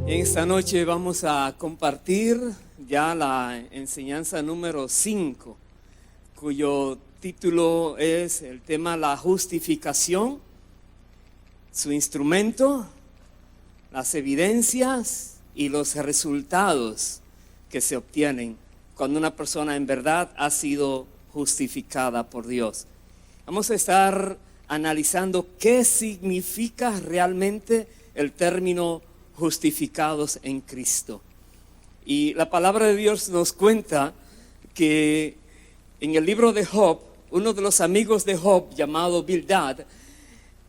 En esta noche vamos a compartir ya la enseñanza número 5, cuyo título es el tema la justificación, su instrumento, las evidencias y los resultados que se obtienen cuando una persona en verdad ha sido justificada por Dios. Vamos a estar analizando qué significa realmente el término justificados en Cristo. Y la palabra de Dios nos cuenta que en el libro de Job, uno de los amigos de Job llamado Bildad,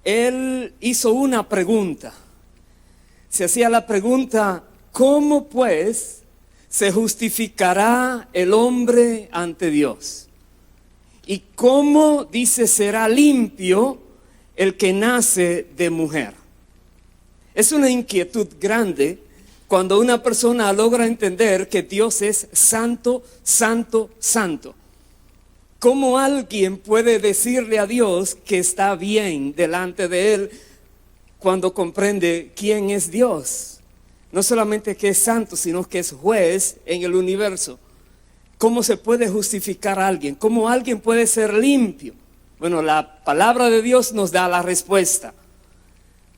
él hizo una pregunta. Se hacía la pregunta: ¿cómo pues se justificará el hombre ante Dios? ¿Y cómo, dice, será limpio el que nace de mujer? Es una inquietud grande cuando una persona logra entender que Dios es santo, santo, santo. ¿Cómo alguien puede decirle a Dios que está bien delante de Él cuando comprende quién es Dios? No solamente que es santo, sino que es juez en el universo. ¿Cómo se puede justificar a alguien? ¿Cómo alguien puede ser limpio? Bueno, la palabra de Dios nos da la respuesta.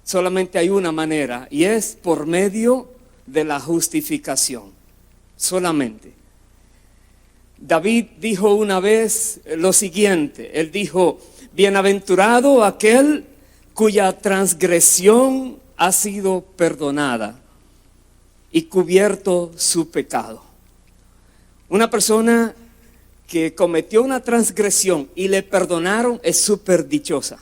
Solamente hay una manera, y es por medio de la justificación. Solamente. David dijo una vez lo siguiente. Él dijo: bienaventurado aquel cuya transgresión ha sido perdonada y cubierto su pecado. Una persona que cometió una transgresión y le perdonaron es súper dichosa.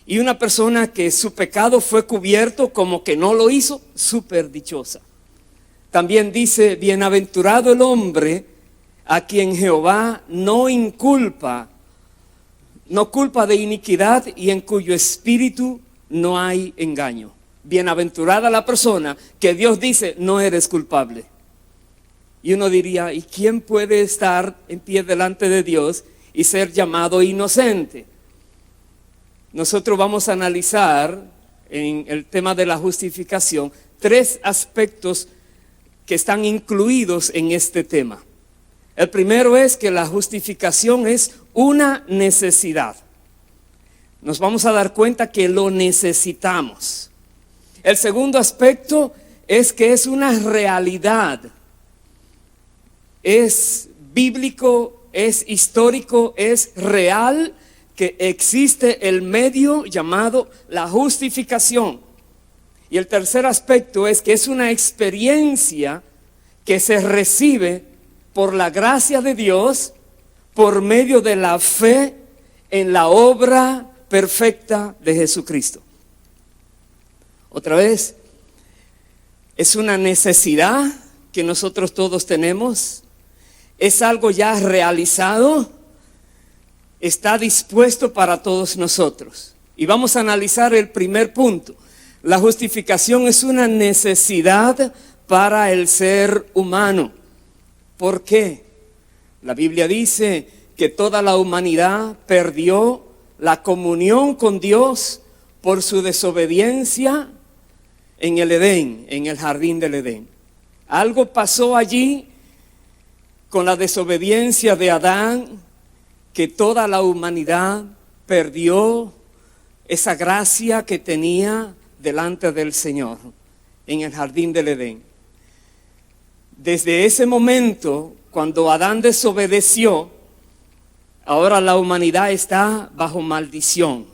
Y una persona que su pecado fue cubierto como que no lo hizo, súper dichosa. También dice: bienaventurado el hombre a quien Jehová no culpa de iniquidad y en cuyo espíritu no hay engaño. Bienaventurada la persona que Dios dice: no eres culpable. Y uno diría: ¿y quién puede estar en pie delante de Dios y ser llamado inocente? Nosotros vamos a analizar en el tema de la justificación 3 aspectos que están incluidos en este tema. El primero es que la justificación es una necesidad. Nos vamos a dar cuenta que lo necesitamos. El segundo aspecto es que es una realidad. Es bíblico, es histórico, es real, que existe el medio llamado la justificación. Y el tercer aspecto es que es una experiencia que se recibe por la gracia de Dios, por medio de la fe en la obra perfecta de Jesucristo. Otra vez, es una necesidad que nosotros todos tenemos, es algo ya realizado, está dispuesto para todos nosotros. Y vamos a analizar el primer punto. La justificación es una necesidad para el ser humano. ¿Por qué? La Biblia dice que toda la humanidad perdió la comunión con Dios por su desobediencia en el Edén, en el jardín del Edén. Algo pasó allí con la desobediencia de Adán, que toda la humanidad perdió esa gracia que tenía delante del Señor en el jardín del Edén. Desde ese momento, cuando Adán desobedeció, ahora la humanidad está bajo maldición.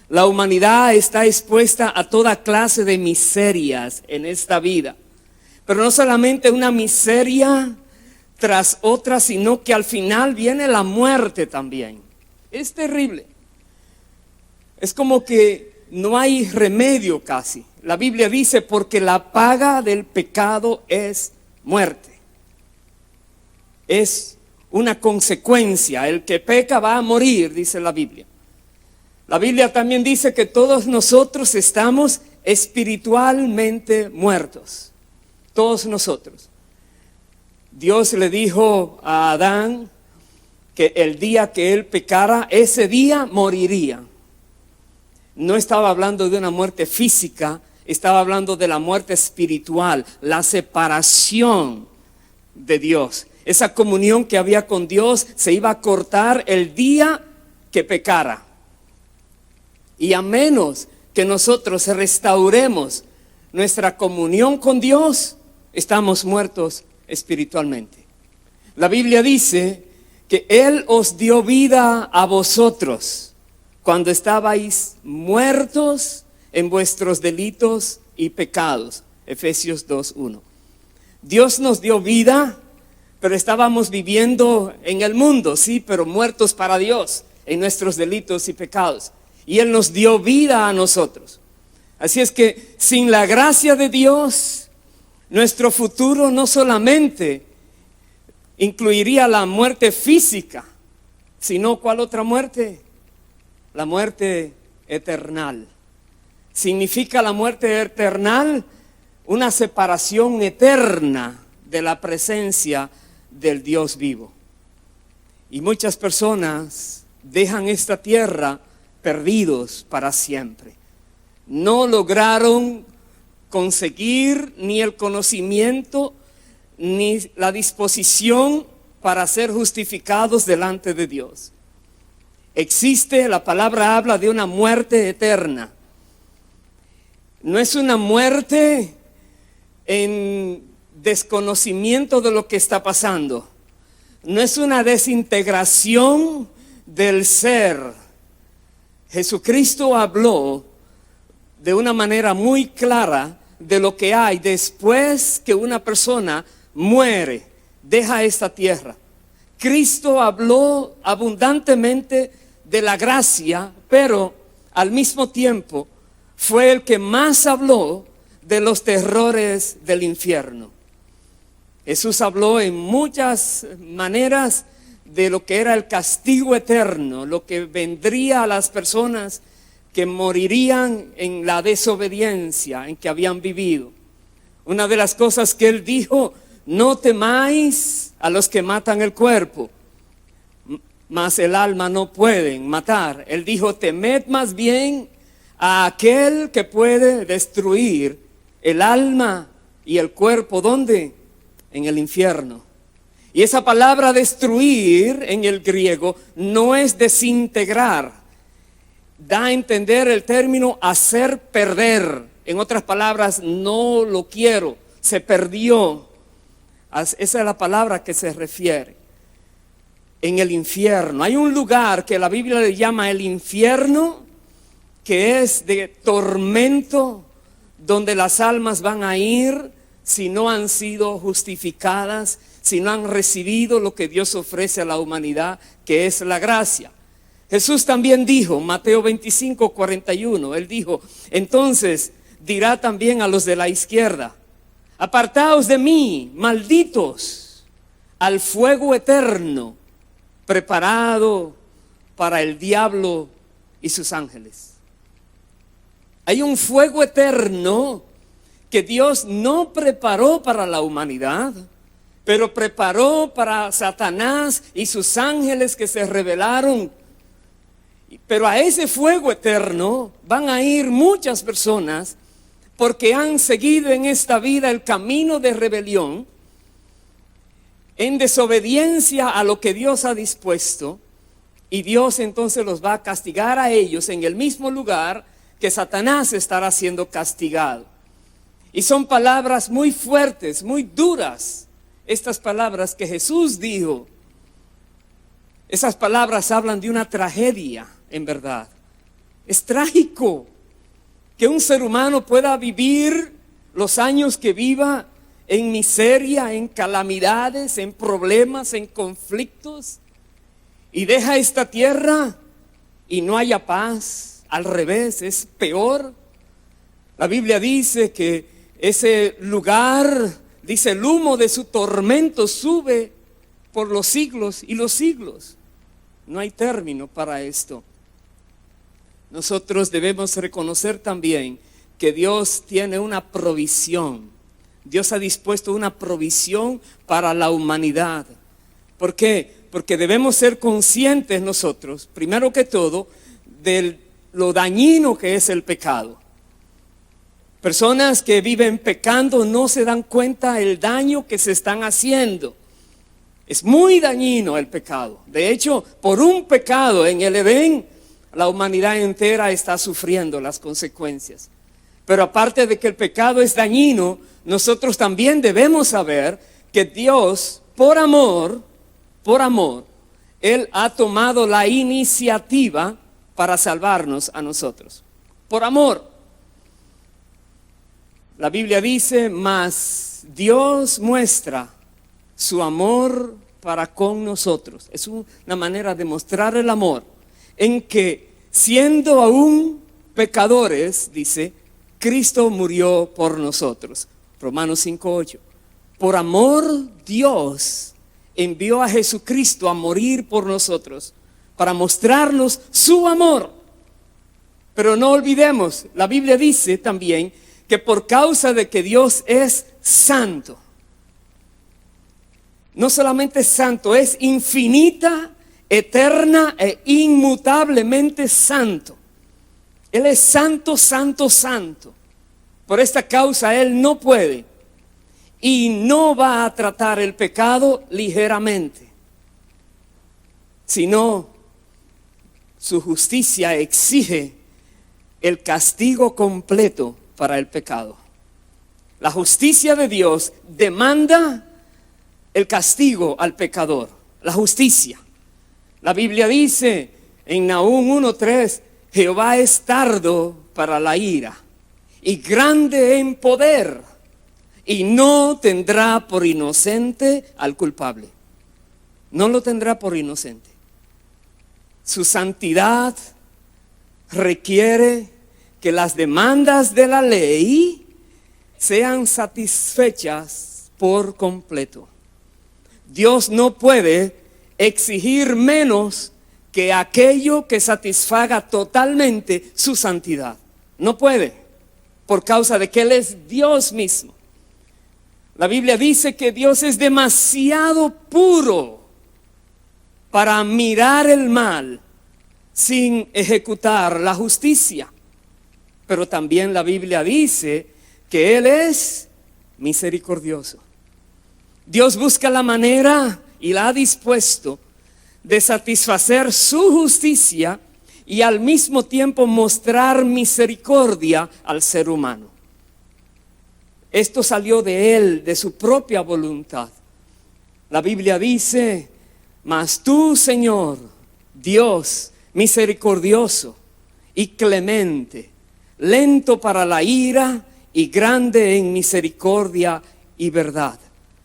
La humanidad está expuesta a toda clase de miserias en esta vida. Pero no solamente una miseria tras otra, sino que al final viene la muerte también. Es terrible. Es como que no hay remedio casi. La Biblia dice: porque la paga del pecado es muerte. Es una consecuencia. El que peca va a morir, dice la Biblia. La Biblia también dice que todos nosotros estamos espiritualmente muertos. Todos nosotros. Dios le dijo a Adán que el día que él pecara, ese día moriría. No estaba hablando de una muerte física, estaba hablando de la muerte espiritual, la separación de Dios. Esa comunión que había con Dios se iba a cortar el día que pecara. Y a menos que nosotros restauremos nuestra comunión con Dios, estamos muertos espiritualmente. La Biblia dice que Él os dio vida a vosotros cuando estabais muertos en vuestros delitos y pecados. Efesios 2:1. Dios nos dio vida, pero estábamos viviendo en el mundo, sí, pero muertos para Dios en nuestros delitos y pecados. Y Él nos dio vida a nosotros. Así es que sin la gracia de Dios, nuestro futuro no solamente incluiría la muerte física, sino ¿cuál otra muerte? La muerte eternal. Significa la muerte eternal una separación eterna de la presencia del Dios vivo. Y muchas personas dejan esta tierra perdidos para siempre. No lograron conseguir ni el conocimiento ni la disposición para ser justificados delante de Dios. Existe, la palabra habla de una muerte eterna. No es una muerte en desconocimiento de lo que está pasando. No es una desintegración del ser. Jesucristo habló de una manera muy clara de lo que hay después que una persona muere, deja esta tierra. Cristo habló abundantemente de la gracia, pero al mismo tiempo fue el que más habló de los terrores del infierno. Jesús habló en muchas maneras de lo que era el castigo eterno, lo que vendría a las personas que morirían en la desobediencia en que habían vivido. Una de las cosas que Él dijo: no temáis a los que matan el cuerpo, mas el alma no pueden matar. Él dijo: temed más bien a aquel que puede destruir el alma y el cuerpo. ¿Dónde? En el infierno. Y esa palabra destruir en el griego no es desintegrar. Da a entender el término hacer perder. En otras palabras, no lo quiero, se perdió. Esa es la palabra que se refiere. En el infierno. Hay un lugar que la Biblia le llama el infierno, que es de tormento, donde las almas van a ir si no han sido justificadas, si no han recibido lo que Dios ofrece a la humanidad, que es la gracia. Jesús también dijo, Mateo 25:41, Él dijo: entonces dirá también a los de la izquierda: apartaos de mí, malditos, al fuego eterno, preparado para el diablo y sus ángeles. Hay un fuego eterno que Dios no preparó para la humanidad, pero preparó para Satanás y sus ángeles que se rebelaron. Pero a ese fuego eterno van a ir muchas personas porque han seguido en esta vida el camino de rebelión, en desobediencia a lo que Dios ha dispuesto, y Dios entonces los va a castigar a ellos en el mismo lugar que Satanás estará siendo castigado. Y son palabras muy fuertes, muy duras, estas palabras que Jesús dijo. Esas palabras hablan de una tragedia, en verdad. Es trágico que un ser humano pueda vivir los años que viva en miseria, en calamidades, en problemas, en conflictos, y deja esta tierra y no haya paz. Al revés, es peor. La Biblia dice que ese lugar, dice, el humo de su tormento sube por los siglos y los siglos. No hay término para esto. Nosotros debemos reconocer también que Dios tiene una provisión. Dios ha dispuesto una provisión para la humanidad. ¿Por qué? Porque debemos ser conscientes nosotros, primero que todo, de lo dañino que es el pecado. Personas que viven pecando no se dan cuenta del daño que se están haciendo. Es muy dañino el pecado. De hecho, por un pecado en el Edén, la humanidad entera está sufriendo las consecuencias. Pero aparte de que el pecado es dañino, nosotros también debemos saber que Dios, por amor, Él ha tomado la iniciativa para salvarnos a nosotros. Por amor. La Biblia dice, mas Dios muestra su amor para con nosotros. Es una manera de mostrar el amor, en que siendo aún pecadores, dice, Cristo murió por nosotros. Romanos 5:8. Por amor Dios envió a Jesucristo a morir por nosotros, para mostrarnos su amor. Pero no olvidemos, la Biblia dice también que por causa de que Dios es santo, no solamente santo, es infinita, eterna e inmutablemente santo. Él es santo, santo, santo. Por esta causa Él no puede y no va a tratar el pecado ligeramente, sino su justicia exige el castigo completo para el pecado. La justicia de Dios demanda el castigo al pecador, la justicia. La Biblia dice en Nahum 1:3, Jehová es tardo para la ira y grande en poder, y no tendrá por inocente al culpable. No lo tendrá por inocente. Su santidad requiere que las demandas de la ley sean satisfechas por completo. Dios no puede exigir menos que aquello que satisfaga totalmente su santidad. No puede, por causa de que Él es Dios mismo. La Biblia dice que Dios es demasiado puro para mirar el mal sin ejecutar la justicia. Pero también la Biblia dice que Él es misericordioso. Dios busca la manera y la ha dispuesto de satisfacer su justicia y al mismo tiempo mostrar misericordia al ser humano. Esto salió de Él, de su propia voluntad. La Biblia dice, mas tú, Señor, Dios misericordioso y clemente, lento para la ira y grande en misericordia y verdad.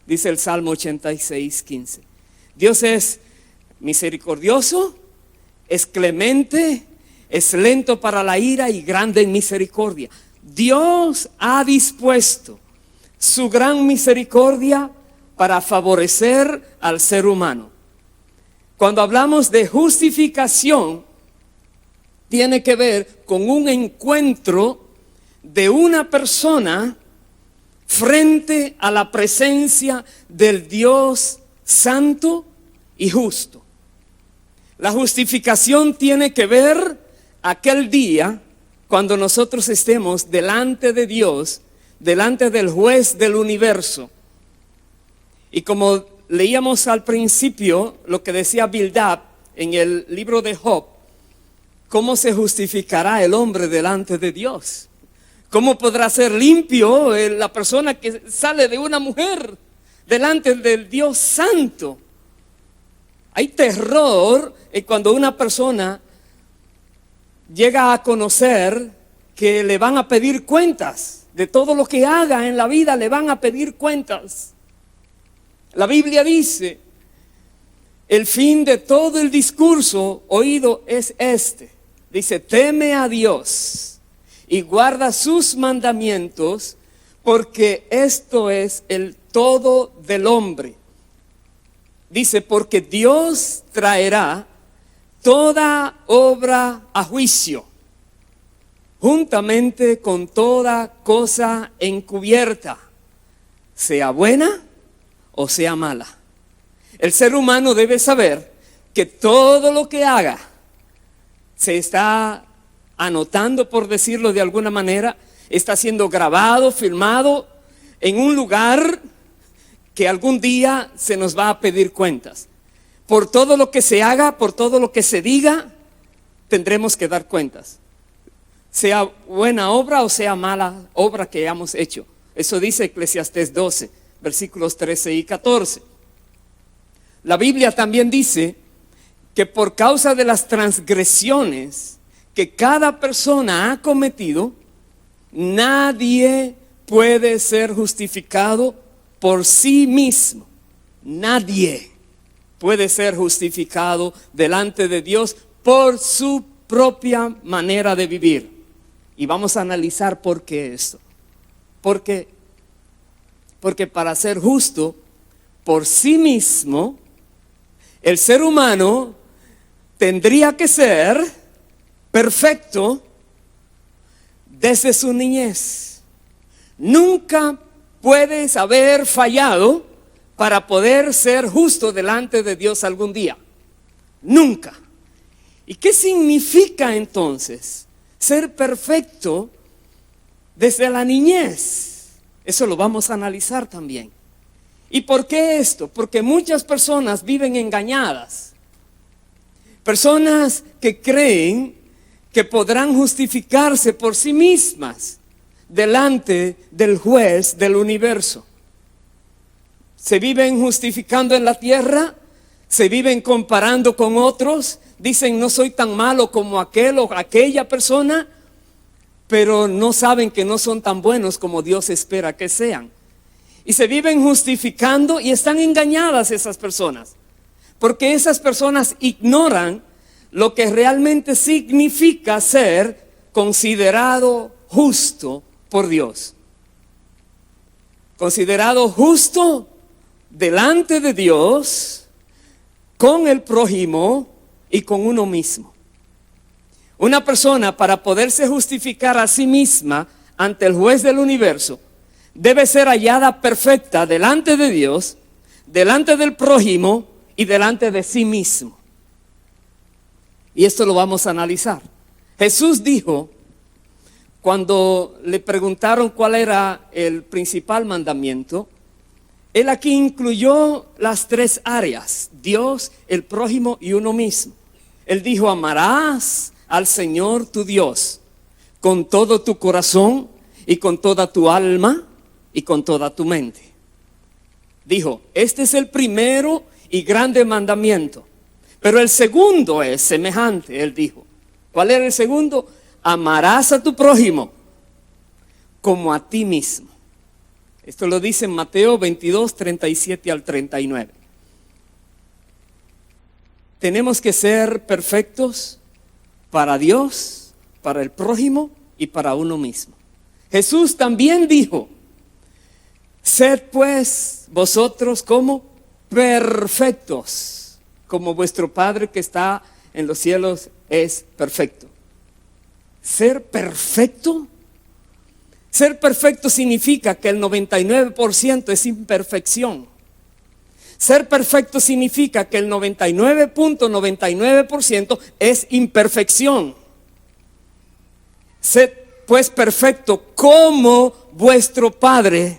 Dice el Salmo 86:15. Dios es misericordioso, es clemente, es lento para la ira y grande en misericordia. Dios ha dispuesto su gran misericordia para favorecer al ser humano. Cuando hablamos de justificación, tiene que ver con un encuentro de una persona frente a la presencia del Dios santo y justo. La justificación tiene que ver aquel día cuando nosotros estemos delante de Dios, delante del juez del universo. Y como leíamos al principio lo que decía Bildad en el libro de Job, ¿cómo se justificará el hombre delante de Dios? ¿Cómo podrá ser limpio la persona que sale de una mujer delante del Dios santo? Hay terror cuando una persona llega a conocer que le van a pedir cuentas de todo lo que haga en la vida, le van a pedir cuentas. La Biblia dice, el fin de todo el discurso oído es este. Dice, teme a Dios y guarda sus mandamientos, porque esto es el todo del hombre. Dice, porque Dios traerá toda obra a juicio, juntamente con toda cosa encubierta, sea buena o sea mala. El ser humano debe saber que todo lo que haga se está anotando, por decirlo de alguna manera, está siendo grabado, filmado en un lugar que algún día se nos va a pedir cuentas. Por todo lo que se haga, por todo lo que se diga, tendremos que dar cuentas. Sea buena obra o sea mala obra que hayamos hecho. Eso dice Eclesiastés 12, versículos 13 y 14. La Biblia también dice que por causa de las transgresiones que cada persona ha cometido, nadie puede ser justificado por sí mismo. Nadie puede ser justificado delante de Dios por su propia manera de vivir. Y vamos a analizar por qué esto. Porque para ser justo por sí mismo, el ser humano tendría que ser perfecto desde su niñez. Nunca puedes haber fallado para poder ser justo delante de Dios algún día. Nunca. ¿Y qué significa entonces ser perfecto desde la niñez? Eso lo vamos a analizar también. ¿Y por qué esto? Porque muchas personas viven engañadas. Personas que creen que podrán justificarse por sí mismas delante del juez del universo. Se viven justificando en la tierra, se viven comparando con otros, dicen no soy tan malo como aquel o aquella persona, pero no saben que no son tan buenos como Dios espera que sean. Y se viven justificando y están engañadas esas personas, porque esas personas ignoran lo que realmente significa ser considerado justo por Dios. Considerado justo delante de Dios, con el prójimo y con uno mismo. Una persona, para poderse justificar a sí misma ante el juez del universo, debe ser hallada perfecta delante de Dios, delante del prójimo y delante de sí mismo. Y esto lo vamos a analizar. Jesús dijo, cuando le preguntaron cuál era el principal mandamiento, Él aquí incluyó las tres áreas: Dios, el prójimo y uno mismo. Él dijo, amarás al Señor tu Dios con todo tu corazón y con toda tu alma y con toda tu mente. Dijo, este es el primero y grande mandamiento, pero el segundo es semejante. Él dijo, ¿cuál era el segundo? Amarás a tu prójimo como a ti mismo. Esto lo dice en Mateo 22, 37 al 39. Tenemos que ser perfectos para Dios, para el prójimo y para uno mismo. Jesús también dijo, sed pues vosotros como perfectos, como vuestro Padre que está en los cielos es perfecto. Ser perfecto. Ser perfecto significa que el 99% es imperfección. Ser perfecto significa que el 99.99% es imperfección. Sed pues perfecto como vuestro Padre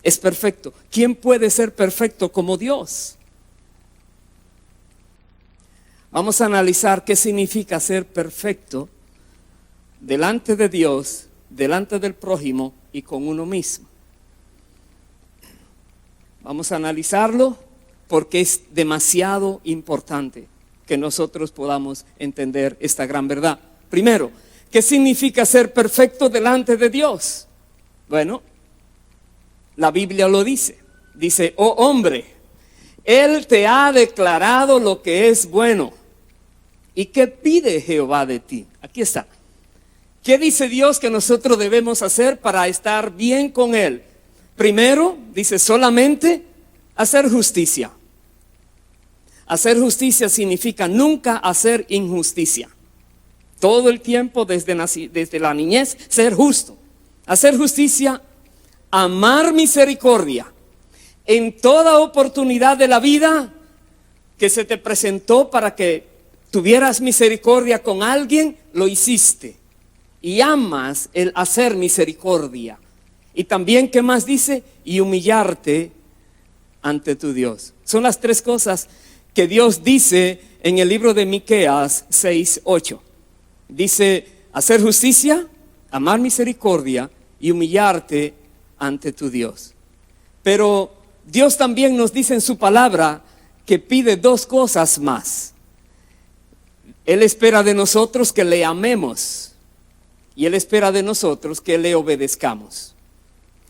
es perfecto. ¿Quién puede ser perfecto como Dios? Vamos a analizar qué significa ser perfecto delante de Dios, delante del prójimo y con uno mismo. Vamos a analizarlo porque es demasiado importante que nosotros podamos entender esta gran verdad. Primero, ¿qué significa ser perfecto delante de Dios? Bueno, la Biblia lo dice. Dice, oh hombre, Él te ha declarado lo que es bueno. ¿Y qué pide Jehová de ti? Aquí está. ¿Qué dice Dios que nosotros debemos hacer para estar bien con Él? Primero, dice solamente hacer justicia. Hacer justicia significa nunca hacer injusticia. Todo el tiempo desde la niñez, ser justo. Hacer justicia, amar misericordia. En toda oportunidad de la vida que se te presentó para que tuvieras misericordia con alguien, lo hiciste. y amas el hacer misericordia. Y también, ¿qué más dice? Y humillarte ante tu Dios. Son las tres cosas que Dios dice en el libro de Miqueas 6:8. Dice: hacer justicia, amar misericordia y humillarte ante tu Dios. Pero Dios también nos dice en su palabra que pide dos cosas más. Él espera de nosotros que le amemos y Él espera de nosotros que le obedezcamos.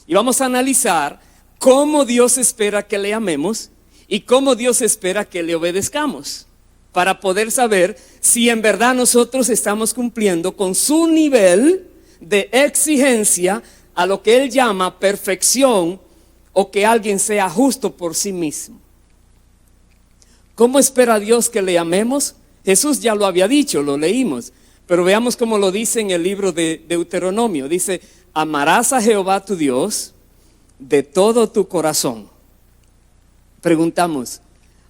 Y vamos a analizar cómo Dios espera que le amemos y cómo Dios espera que le obedezcamos, para poder saber si en verdad nosotros estamos cumpliendo con su nivel de exigencia a lo que Él llama perfección, o que alguien sea justo por sí mismo. ¿Cómo espera Dios que le amemos? Jesús ya lo había dicho, lo leímos, pero veamos cómo lo dice en el libro de Deuteronomio. Dice: amarás a Jehová tu Dios de todo tu corazón. Preguntamos,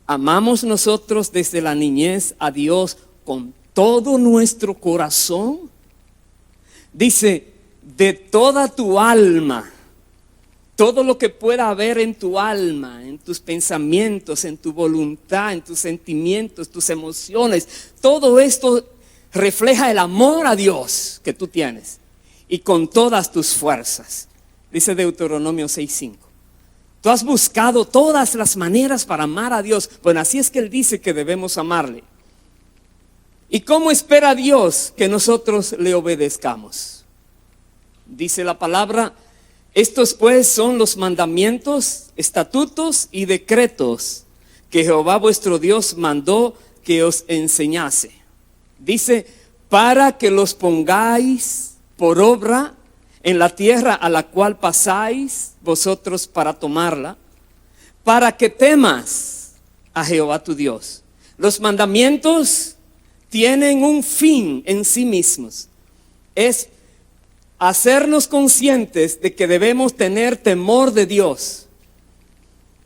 ¿amamos nosotros desde la niñez a Dios con todo nuestro corazón? Dice: de toda tu alma. Todo lo que pueda haber en tu alma, en tus pensamientos, en tu voluntad, en tus sentimientos, tus emociones, todo esto refleja el amor a Dios que tú tienes, y con todas tus fuerzas. Dice Deuteronomio 6:5. Tú has buscado todas las maneras para amar a Dios. Bueno, así es que Él dice que debemos amarle. ¿Y cómo espera Dios que nosotros le obedezcamos? Dice la palabra: estos pues son los mandamientos, estatutos y decretos que Jehová vuestro Dios mandó que os enseñase. Dice: para que los pongáis por obra en la tierra a la cual pasáis vosotros para tomarla, para que temas a Jehová tu Dios. Los mandamientos tienen un fin en sí mismos. Es hacernos conscientes de que debemos tener temor de Dios.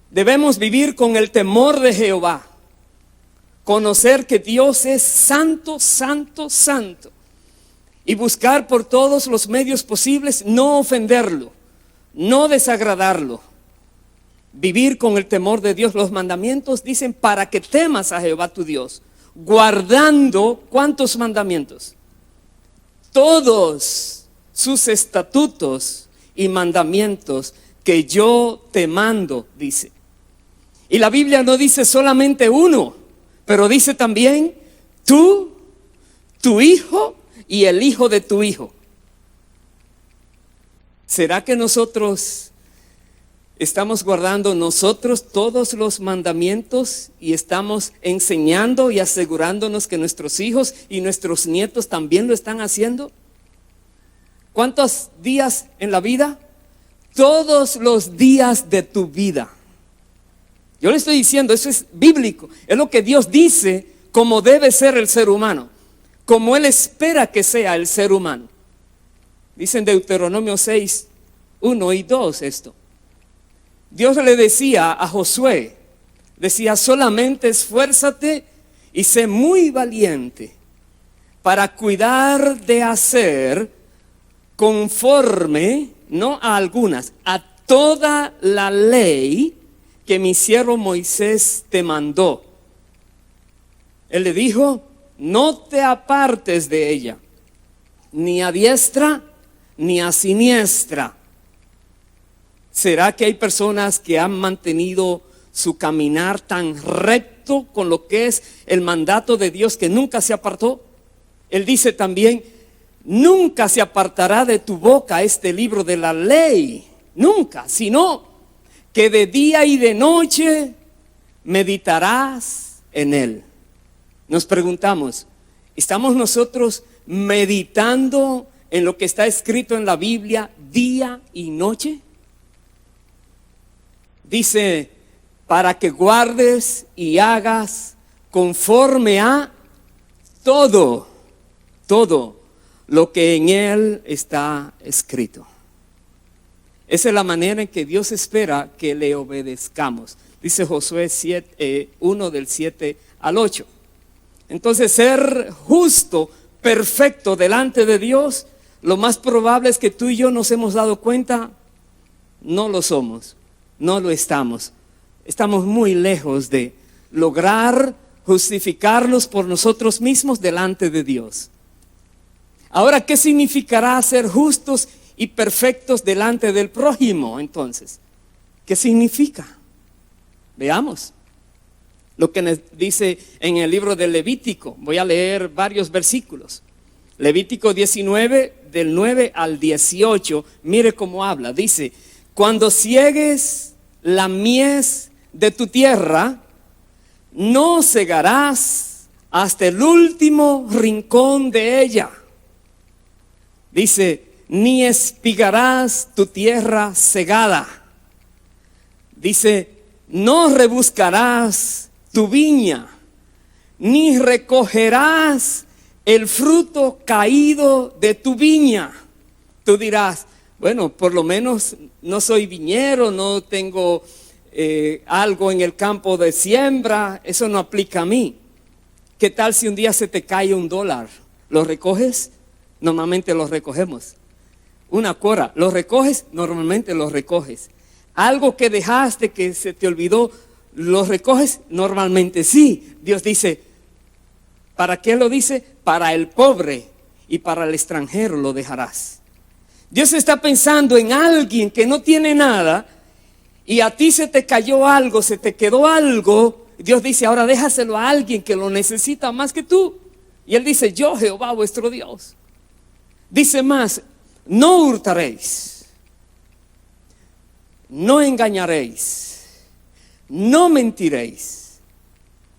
Debemos vivir con el temor de Jehová. Conocer que Dios es santo, santo, santo. Y buscar por todos los medios posibles no ofenderlo, no desagradarlo. Vivir con el temor de Dios. Los mandamientos dicen para que temas a Jehová tu Dios. Guardando, ¿cuántos mandamientos? Todos sus estatutos y mandamientos que yo te mando, dice. Y la Biblia no dice solamente uno, pero dice también tú, tu hijo y el hijo de tu hijo. ¿Será que nosotros estamos guardando nosotros todos los mandamientos y estamos enseñando y asegurándonos que nuestros hijos y nuestros nietos también lo están haciendo? ¿Cuántos días en la vida? Todos los días de tu vida. Yo le estoy diciendo, eso es bíblico. Es lo que Dios dice como debe ser el ser humano, como Él espera que sea el ser humano. Dice en Deuteronomio 6:1 y 2 esto. Dios le decía a Josué, decía: solamente esfuérzate y sé muy valiente para cuidar de hacer conforme, no a algunas, a toda la ley que mi siervo Moisés te mandó. Él le dijo: no te apartes de ella, ni a diestra ni a siniestra. ¿Será que hay personas que han mantenido su caminar tan recto con lo que es el mandato de Dios que nunca se apartó? Él dice también: nunca se apartará de tu boca este libro de la ley, nunca, sino que de día y de noche meditarás en él. Nos preguntamos, ¿estamos nosotros meditando en lo que está escrito en la Biblia día y noche? Dice: para que guardes y hagas conforme a todo lo que en él está escrito. Esa es la manera en que Dios espera que le obedezcamos. Dice Josué 1 del 7 al 8. Entonces, ser justo, perfecto delante de Dios, lo más probable es que tú y yo nos hemos dado cuenta, no lo somos, no lo estamos. Estamos muy lejos de lograr justificarnos por nosotros mismos delante de Dios. Ahora, ¿qué significará ser justos y perfectos delante del prójimo entonces? ¿Qué significa? Veamos lo que nos dice en el libro de Levítico. Voy a leer varios versículos. Levítico 19, del 9 al 18, mire cómo habla. Dice, cuando ciegues la mies de tu tierra, no cegarás hasta el último rincón de ella. Dice, ni espigarás tu tierra cegada. Dice, no rebuscarás tu viña, ni recogerás el fruto caído de tu viña. Tú dirás, bueno, por lo menos no soy viñero, no tengo algo en el campo de siembra, eso no aplica a mí. ¿Qué tal si un día se te cae $1? ¿Lo recoges? Normalmente lo recogemos. Una cora, ¿lo recoges? Normalmente lo recoges. Algo que dejaste que se te olvidó, ¿lo recoges? Normalmente sí. Dios dice, ¿para qué lo dice? Para el pobre y para el extranjero lo dejarás. Dios está pensando en alguien que no tiene nada y a ti se te cayó algo, se te quedó algo. Dios dice, ahora déjaselo a alguien que lo necesita más que tú. Y Él dice, yo Jehová vuestro Dios. Dice más, no hurtaréis, no engañaréis, no mentiréis.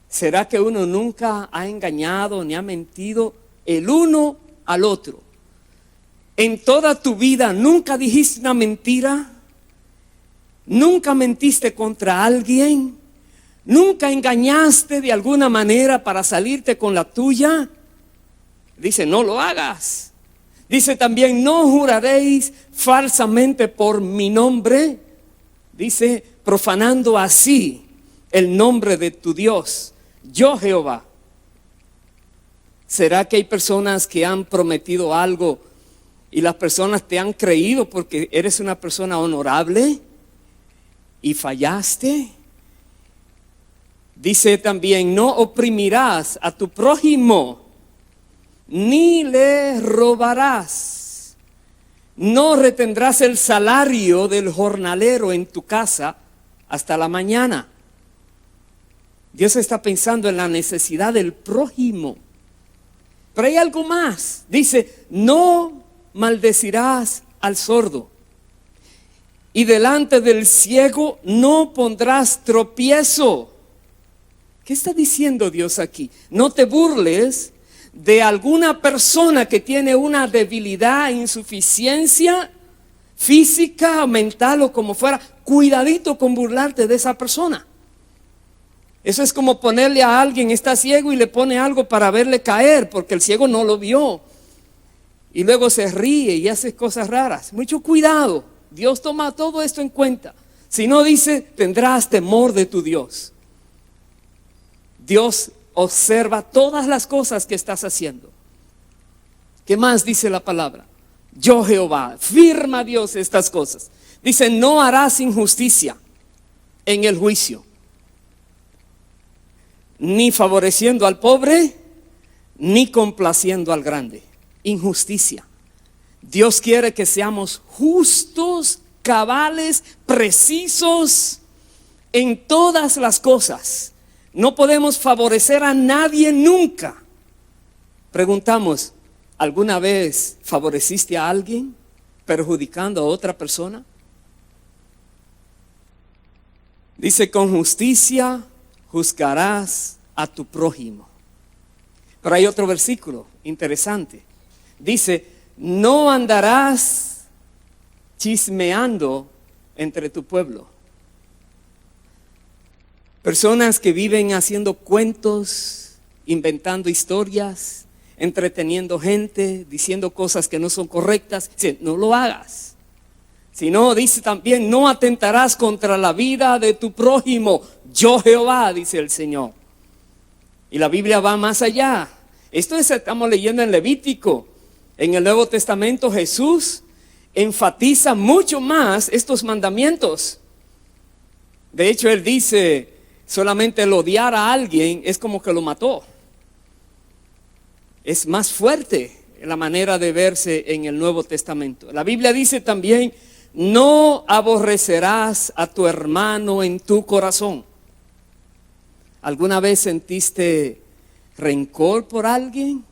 ¿Será que uno nunca ha engañado ni ha mentido el uno al otro? En toda tu vida nunca dijiste una mentira, nunca mentiste contra alguien, nunca engañaste de alguna manera para salirte con la tuya. Dice, no lo hagas. Dice también, no juraréis falsamente por mi nombre. Dice, profanando así el nombre de tu Dios, yo Jehová. ¿Será que hay personas que han prometido algo y las personas te han creído porque eres una persona honorable y fallaste? Dice también, no oprimirás a tu prójimo, ni le robarás, no retendrás el salario del jornalero en tu casa hasta la mañana. Dios está pensando en la necesidad del prójimo. Pero hay algo más. Dice, no maldecirás al sordo, y delante del ciego no pondrás tropiezo. ¿Qué está diciendo Dios aquí? No te burles de alguna persona que tiene una debilidad, insuficiencia física, mental o como fuera. Cuidadito con burlarte de esa persona. Eso es como ponerle a alguien, está ciego y le pone algo para verle caer, porque el ciego no lo vio. Y luego se ríe y hace cosas raras. Mucho cuidado. Dios toma todo esto en cuenta. Si no, dice, tendrás temor de tu Dios. Dios observa todas las cosas que estás haciendo. ¿Qué más dice la palabra? Yo Jehová, firma Dios estas cosas. Dice, no harás injusticia en el juicio, ni favoreciendo al pobre, ni complaciendo al grande. Injusticia. Dios quiere que seamos justos, cabales, precisos en todas las cosas. No podemos favorecer a nadie nunca. Preguntamos, ¿alguna vez favoreciste a alguien perjudicando a otra persona? Dice, con justicia juzgarás a tu prójimo. Pero hay otro versículo interesante. Dice, no andarás chismeando entre tu pueblo. Personas que viven haciendo cuentos, inventando historias, entreteniendo gente, diciendo cosas que no son correctas. Dice, no lo hagas. Si no, dice también, no atentarás contra la vida de tu prójimo. Yo Jehová, dice el Señor. Y la Biblia va más allá. Esto estamos leyendo en Levítico. En el Nuevo Testamento Jesús enfatiza mucho más estos mandamientos. De hecho, Él dice, solamente el odiar a alguien es como que lo mató. Es más fuerte la manera de verse en el Nuevo Testamento. La Biblia dice también, no aborrecerás a tu hermano en tu corazón. ¿Alguna vez sentiste rencor por alguien?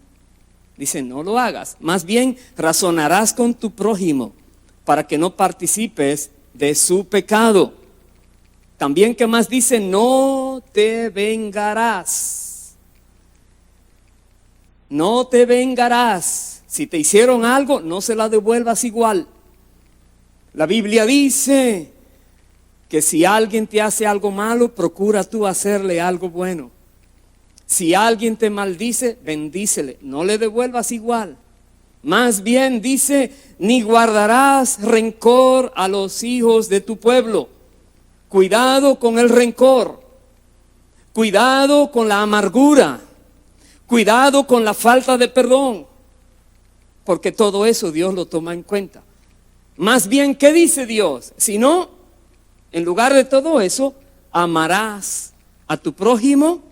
Dice, no lo hagas. Más bien, razonarás con tu prójimo para que no participes de su pecado. También, ¿qué más dice? No te vengarás. No te vengarás. Si te hicieron algo, no se la devuelvas igual. La Biblia dice que si alguien te hace algo malo, procura tú hacerle algo bueno. Si alguien te maldice, bendícele, no le devuelvas igual. Más bien dice, ni guardarás rencor a los hijos de tu pueblo. Cuidado con el rencor, cuidado con la amargura, cuidado con la falta de perdón, porque todo eso Dios lo toma en cuenta. Más bien, ¿qué dice Dios? Si no, en lugar de todo eso, amarás a tu prójimo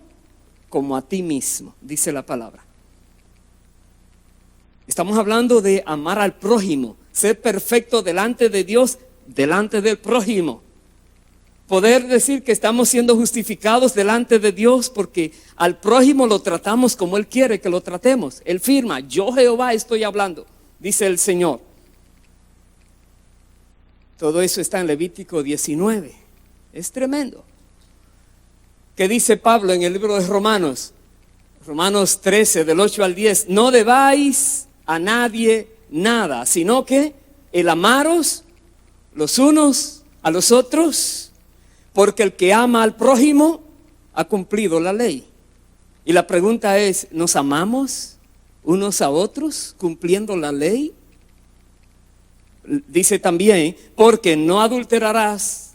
como a ti mismo, dice la palabra. Estamos hablando de amar al prójimo, ser perfecto delante de Dios, delante del prójimo. Poder decir que estamos siendo justificados delante de Dios porque al prójimo lo tratamos como Él quiere que lo tratemos. Él firma, yo Jehová estoy hablando, dice el Señor. Todo eso está en Levítico 19. Es tremendo. ¿Qué dice Pablo en el libro de Romanos? Romanos 13, del 8 al 10. No debáis a nadie nada, sino que el amaros los unos a los otros, porque el que ama al prójimo ha cumplido la ley. Y la pregunta es, ¿nos amamos unos a otros cumpliendo la ley? Dice también, porque no adulterarás,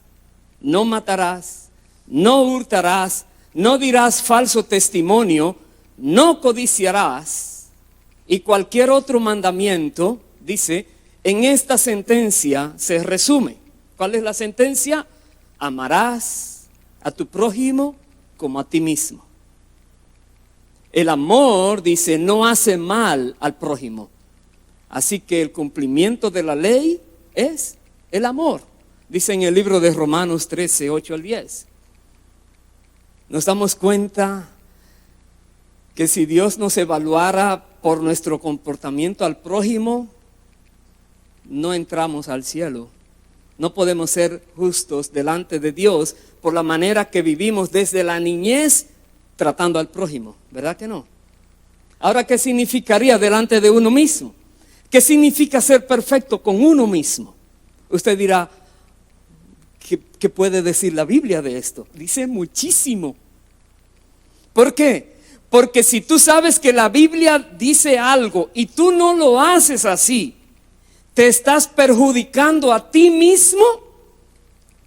no matarás, no hurtarás, no dirás falso testimonio, no codiciarás. Y cualquier otro mandamiento, dice, en esta sentencia se resume. ¿Cuál es la sentencia? Amarás a tu prójimo como a ti mismo. El amor, dice, no hace mal al prójimo. Así que el cumplimiento de la ley es el amor. Dice en el libro de Romanos 13, 8 al 10. Nos damos cuenta que si Dios nos evaluara por nuestro comportamiento al prójimo, no entramos al cielo. No podemos ser justos delante de Dios por la manera que vivimos desde la niñez tratando al prójimo, ¿verdad que no? Ahora, ¿qué significaría delante de uno mismo? ¿Qué significa ser perfecto con uno mismo? Usted dirá, ¿qué puede decir la Biblia de esto? Dice muchísimo. ¿Por qué? Porque si tú sabes que la Biblia dice algo y tú no lo haces así, te estás perjudicando a ti mismo,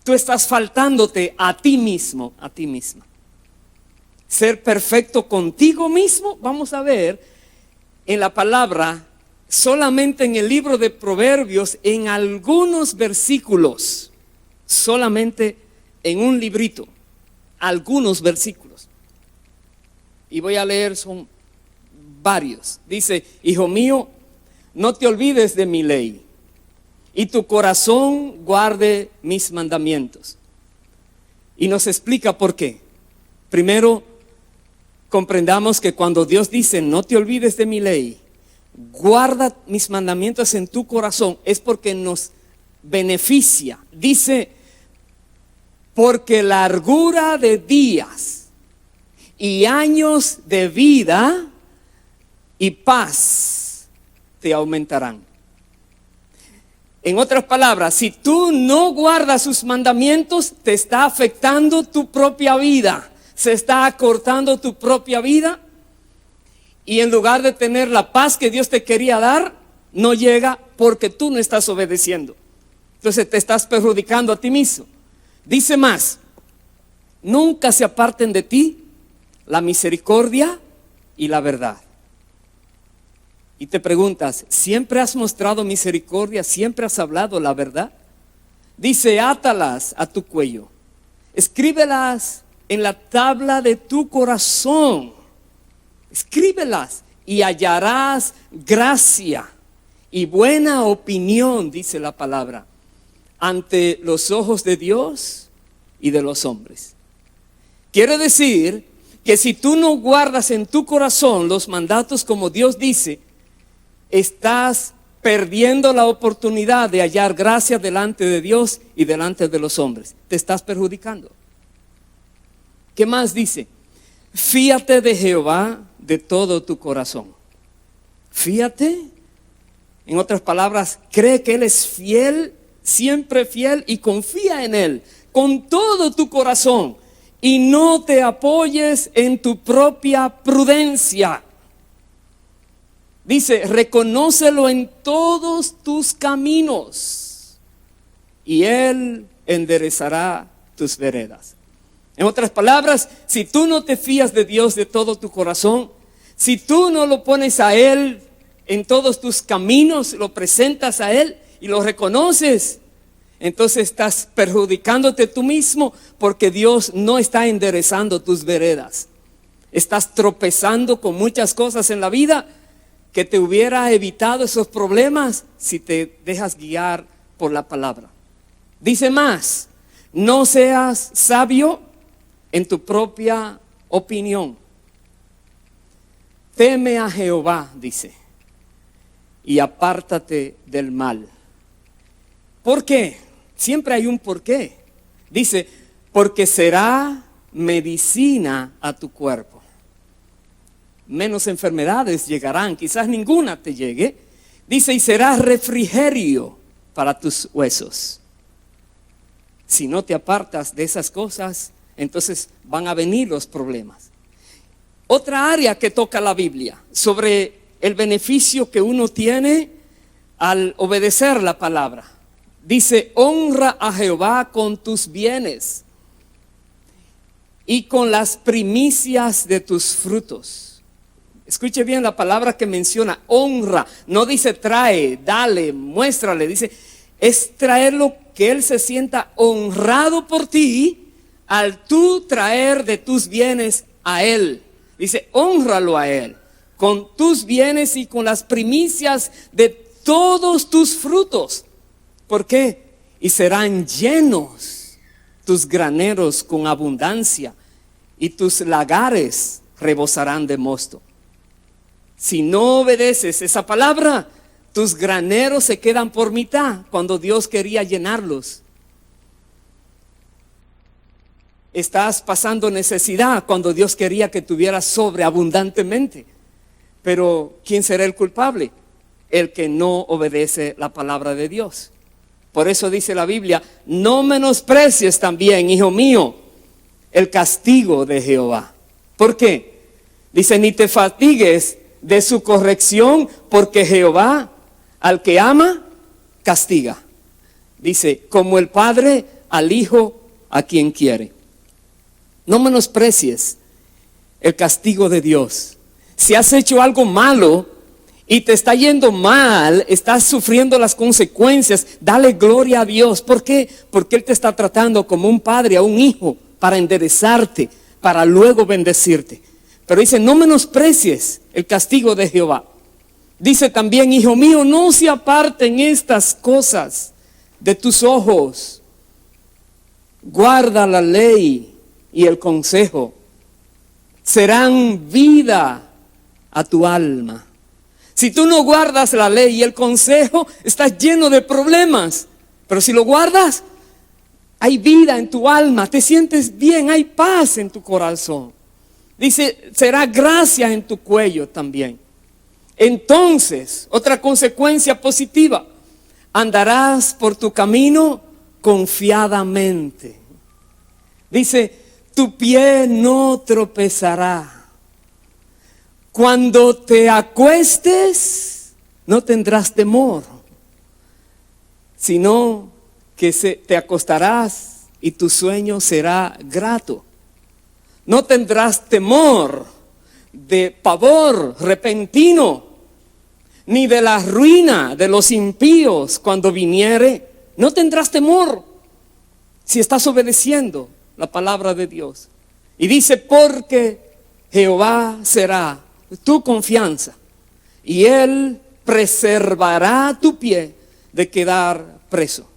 tú estás faltándote a ti mismo, a ti misma. Ser perfecto contigo mismo, vamos a ver en la palabra, solamente en el libro de Proverbios, en algunos versículos, solamente en un librito, algunos versículos. Y voy a leer, son varios. Dice, hijo mío, no te olvides de mi ley, y tu corazón guarde mis mandamientos. Y nos explica por qué. Primero, comprendamos que cuando Dios dice, no te olvides de mi ley, guarda mis mandamientos en tu corazón, es porque nos beneficia. Dice, porque largura de días y años de vida y paz te aumentarán. En otras palabras, si tú no guardas sus mandamientos, te está afectando tu propia vida, se está acortando tu propia vida, y en lugar de tener la paz que Dios te quería dar, no llega porque tú no estás obedeciendo. Entonces te estás perjudicando a ti mismo. Dice más, nunca se aparten de ti la misericordia y la verdad. y te preguntas, ¿siempre has mostrado misericordia? ¿Siempre has hablado la verdad? Dice, átalas a tu cuello, escríbelas en la tabla de tu corazón, escríbelas y hallarás gracia y buena opinión, dice la palabra, ante los ojos de Dios y de los hombres. Quiere decir que si tú no guardas en tu corazón los mandatos como Dios dice, estás perdiendo la oportunidad de hallar gracia delante de Dios y delante de los hombres. Te estás perjudicando. ¿Qué más dice? Fíate de Jehová de todo tu corazón. Fíate, en otras palabras, cree que Él es fiel, siempre fiel, y confía en Él con todo tu corazón. Y no te apoyes en tu propia prudencia. Dice, reconócelo en todos tus caminos y Él enderezará tus veredas. En otras palabras, si tú no te fías de Dios de todo tu corazón, si tú no lo pones a Él en todos tus caminos, lo presentas a Él y lo reconoces, entonces estás perjudicándote tú mismo, porque Dios no está enderezando tus veredas. Estás tropezando con muchas cosas en la vida que te hubiera evitado esos problemas si te dejas guiar por la palabra. Dice más, no seas sabio en tu propia opinión. Teme a Jehová, dice, y apártate del mal. ¿Por qué? Siempre hay un por qué. Dice, porque será medicina a tu cuerpo. Menos enfermedades llegarán, quizás ninguna te llegue. Dice, y será refrigerio para tus huesos. Si no te apartas de esas cosas, entonces van a venir los problemas. Otra área que toca la Biblia sobre el beneficio que uno tiene al obedecer la palabra. Dice, honra a Jehová con tus bienes y con las primicias de tus frutos. Escuche bien la palabra que menciona, honra. No dice trae, dale, muéstrale. Dice, es traerlo, que Él se sienta honrado por ti al tú traer de tus bienes a Él. Dice, hónralo a Él con tus bienes y con las primicias de todos tus frutos. ¿Por qué? Y serán llenos tus graneros con abundancia y tus lagares rebosarán de mosto. Si no obedeces esa palabra, tus graneros se quedan por mitad cuando Dios quería llenarlos. Estás pasando necesidad cuando Dios quería que tuvieras sobreabundantemente. Pero ¿quién será el culpable? El que no obedece la palabra de Dios. Por eso dice la Biblia, no menosprecies también, hijo mío, el castigo de Jehová. ¿Por qué? Dice, ni te fatigues de su corrección, porque Jehová al que ama, castiga. Dice, como el padre al hijo a quien quiere. No menosprecies el castigo de Dios. Si has hecho algo malo y te está yendo mal, estás sufriendo las consecuencias, dale gloria a Dios. ¿Por qué? Porque Él te está tratando como un padre a un hijo para enderezarte, para luego bendecirte. Pero dice, no menosprecies el castigo de Jehová. Dice también, hijo mío, no se aparten estas cosas de tus ojos. Guarda la ley y el consejo. Serán vida a tu alma. Si tú no guardas la ley y el consejo, estás lleno de problemas. Pero si lo guardas, hay vida en tu alma, te sientes bien, hay paz en tu corazón. Dice, será gracia en tu cuello también. Entonces, otra consecuencia positiva, andarás por tu camino confiadamente. Dice, tu pie no tropezará. Cuando te acuestes, no tendrás temor, sino que te acostarás y tu sueño será grato. No tendrás temor de pavor repentino, ni de la ruina de los impíos cuando viniere. No tendrás temor si estás obedeciendo la palabra de Dios. Y dice, porque Jehová será tu confianza y Él preservará tu pie de quedar preso.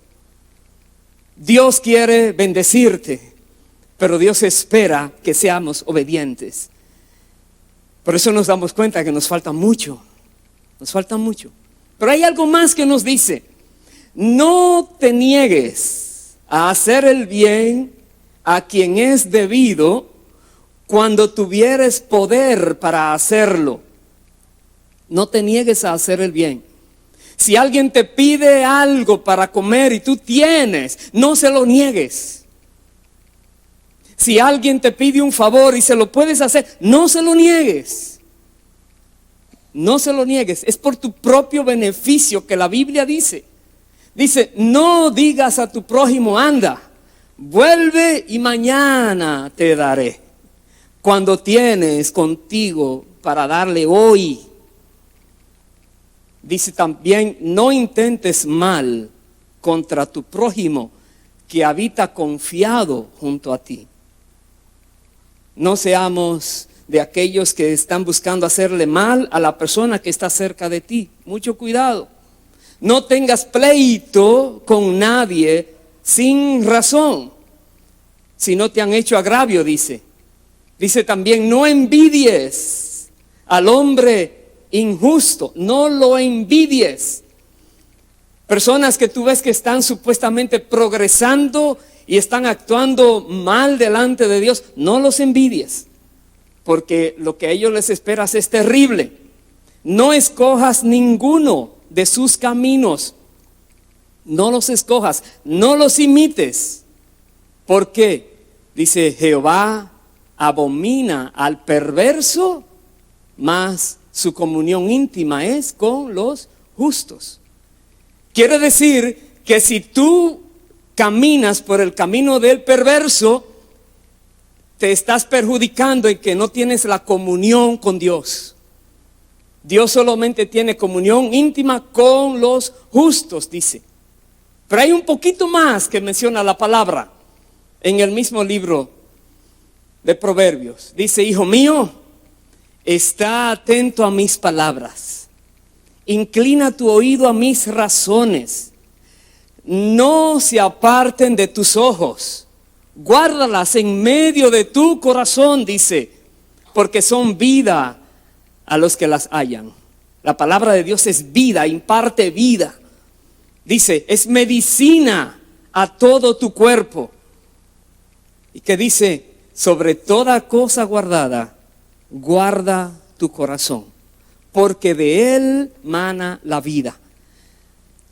Dios quiere bendecirte, pero Dios espera que seamos obedientes. Por eso nos damos cuenta que nos falta mucho. Nos falta mucho. Pero hay algo más que nos dice: no te niegues a hacer el bien a quien es debido cuando tuvieres poder para hacerlo. No te niegues a hacer el bien. Si alguien te pide algo para comer y tú tienes, no se lo niegues. Si alguien te pide un favor y se lo puedes hacer, no se lo niegues. No se lo niegues. Es por tu propio beneficio que la Biblia dice. Dice, no digas a tu prójimo, anda, vuelve y mañana te daré, cuando tienes contigo para darle hoy. Dice también, no intentes mal contra tu prójimo que habita confiado junto a ti. No seamos de aquellos que están buscando hacerle mal a la persona que está cerca de ti. Mucho cuidado. No tengas pleito con nadie sin razón, si no te han hecho agravio, dice. Dice también, no envidies al hombre injusto, no lo envidies. Personas que tú ves que están supuestamente progresando y están actuando mal delante de Dios, no los envidies, porque lo que a ellos les esperas es terrible. No escojas ninguno de sus caminos, no los escojas, no los imites. ¿Por qué? Dice, Jehová abomina al perverso, mas su comunión íntima es con los justos. Quiere decir que si tú caminas por el camino del perverso, te estás perjudicando en que no tienes la comunión con Dios. Dios solamente tiene comunión íntima con los justos, dice. Pero hay un poquito más que menciona la palabra en el mismo libro de Proverbios. Dice, hijo mío, está atento a mis palabras, inclina tu oído a mis razones, no se aparten de tus ojos, guárdalas en medio de tu corazón, dice, porque son vida a los que las hallan. La palabra de Dios es vida, imparte vida. Dice, es medicina a todo tu cuerpo. Y que dice, sobre toda cosa guardada, guarda tu corazón, porque de él mana la vida.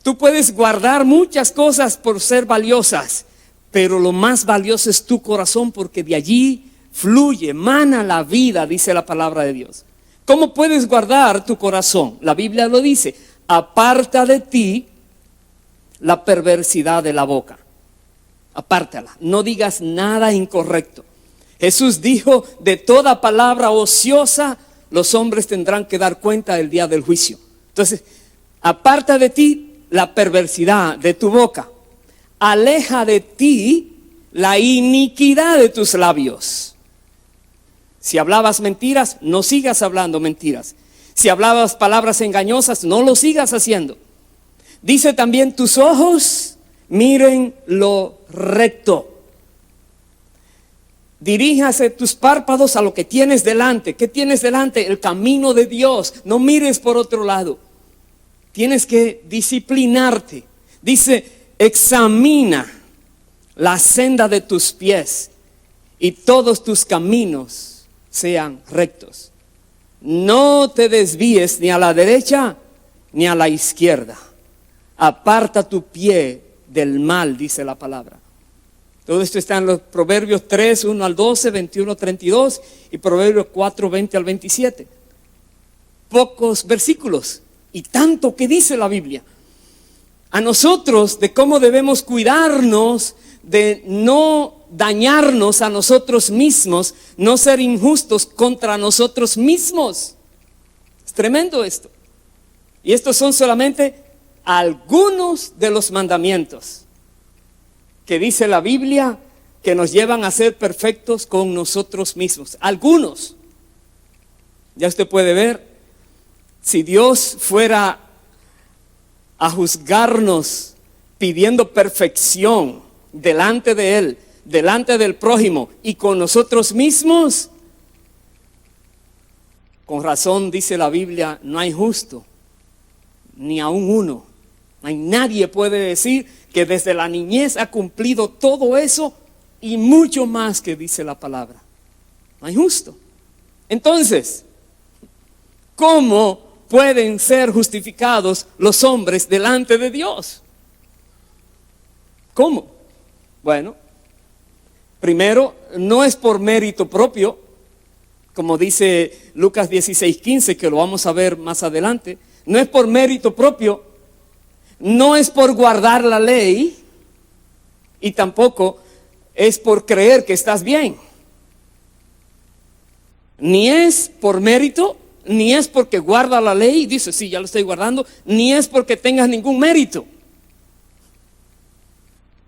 Tú puedes guardar muchas cosas por ser valiosas, pero lo más valioso es tu corazón, porque de allí fluye, mana la vida, dice la palabra de Dios. ¿Cómo puedes guardar tu corazón? La Biblia lo dice, aparta de ti la perversidad de la boca. Apártala, no digas nada incorrecto. Jesús dijo, de toda palabra ociosa los hombres tendrán que dar cuenta el día del juicio. Entonces, aparta de ti la perversidad de tu boca. Aleja de ti la iniquidad de tus labios. Si hablabas mentiras, no sigas hablando mentiras. Si hablabas palabras engañosas, no lo sigas haciendo. Dice también, tus ojos miren lo recto. Diríjase tus párpados a lo que tienes delante. ¿Qué tienes delante? El camino de Dios. No mires por otro lado. Tienes que disciplinarte. Dice, examina la senda de tus pies y todos tus caminos sean rectos. No te desvíes ni a la derecha ni a la izquierda. Aparta tu pie del mal, dice la palabra. Todo esto está en los Proverbios 3, 1 al 12, 21, 32 y Proverbios 4, 20 al 27. Pocos versículos y tanto que dice la Biblia a nosotros de cómo debemos cuidarnos de no dañarnos a nosotros mismos, no ser injustos contra nosotros mismos. Es tremendo esto. Y estos son solamente algunos de los mandamientos que dice la Biblia que nos llevan a ser perfectos con nosotros mismos. Algunos. Ya usted puede ver, si Dios fuera a juzgarnos pidiendo perfección delante de Él, delante del prójimo y con nosotros mismos, con razón dice la Biblia, no hay justo, ni aún uno. No hay nadie puede decir que desde la niñez ha cumplido todo eso y mucho más que dice la palabra. No hay justo. Entonces, ¿cómo pueden ser justificados los hombres delante de Dios? ¿Cómo? Bueno, primero, no es por mérito propio, como dice Lucas 16:15, que lo vamos a ver más adelante. No es por mérito propio, no es por guardar la ley y tampoco es por creer que estás bien. Ni es por mérito, ni es porque guarda la ley y dice, sí, ya lo estoy guardando, ni es porque tengas ningún mérito.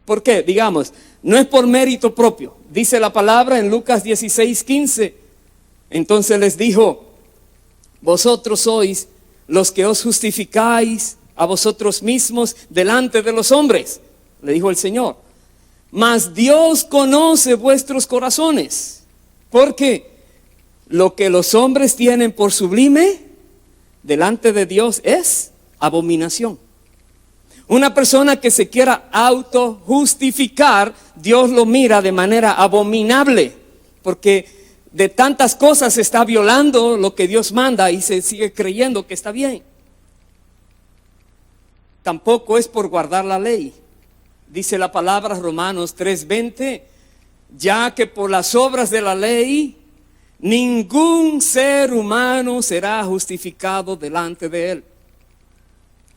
¿Por qué? Digamos, no es por mérito propio. Dice la palabra en Lucas 16:15. Entonces les dijo, vosotros sois los que os justificáis a vosotros mismos delante de los hombres, le dijo el Señor. Mas Dios conoce vuestros corazones, porque lo que los hombres tienen por sublime delante de Dios es abominación. Una persona que se quiera autojustificar, Dios lo mira de manera abominable, porque de tantas cosas se está violando lo que Dios manda y se sigue creyendo que está bien. Tampoco es por guardar la ley. Dice la palabra Romanos 3:20, ya que por las obras de la ley ningún ser humano será justificado delante de él.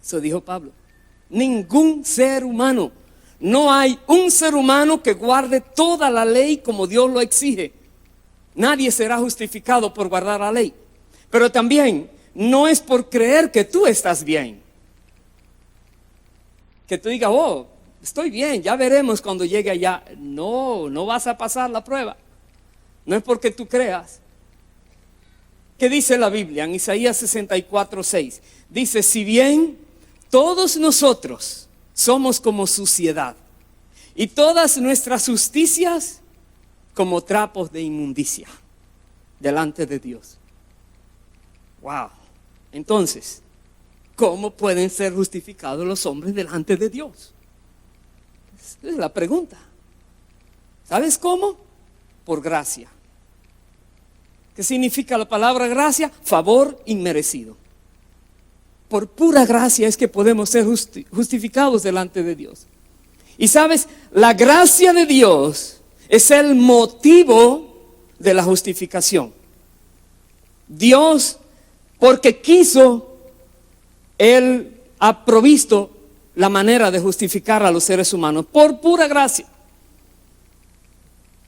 Eso dijo Pablo. Ningún ser humano. No hay un ser humano que guarde toda la ley como Dios lo exige. Nadie será justificado por guardar la ley. Pero también no es por creer que tú estás bien. Que tú digas, oh, estoy bien, ya veremos cuando llegue allá. No, no vas a pasar la prueba. No es porque tú creas. ¿Qué dice la Biblia en Isaías 64:6? Dice, si bien todos nosotros somos como suciedad y todas nuestras justicias como trapos de inmundicia delante de Dios. Wow. Entonces, ¿cómo pueden ser justificados los hombres delante de Dios? Esa es la pregunta. ¿Sabes cómo? Por gracia. ¿Qué significa la palabra gracia? Favor inmerecido. Por pura gracia es que podemos ser justificados delante de Dios. Y sabes, la gracia de Dios es el motivo de la justificación. Dios, porque quiso, Él ha provisto la manera de justificar a los seres humanos por pura gracia.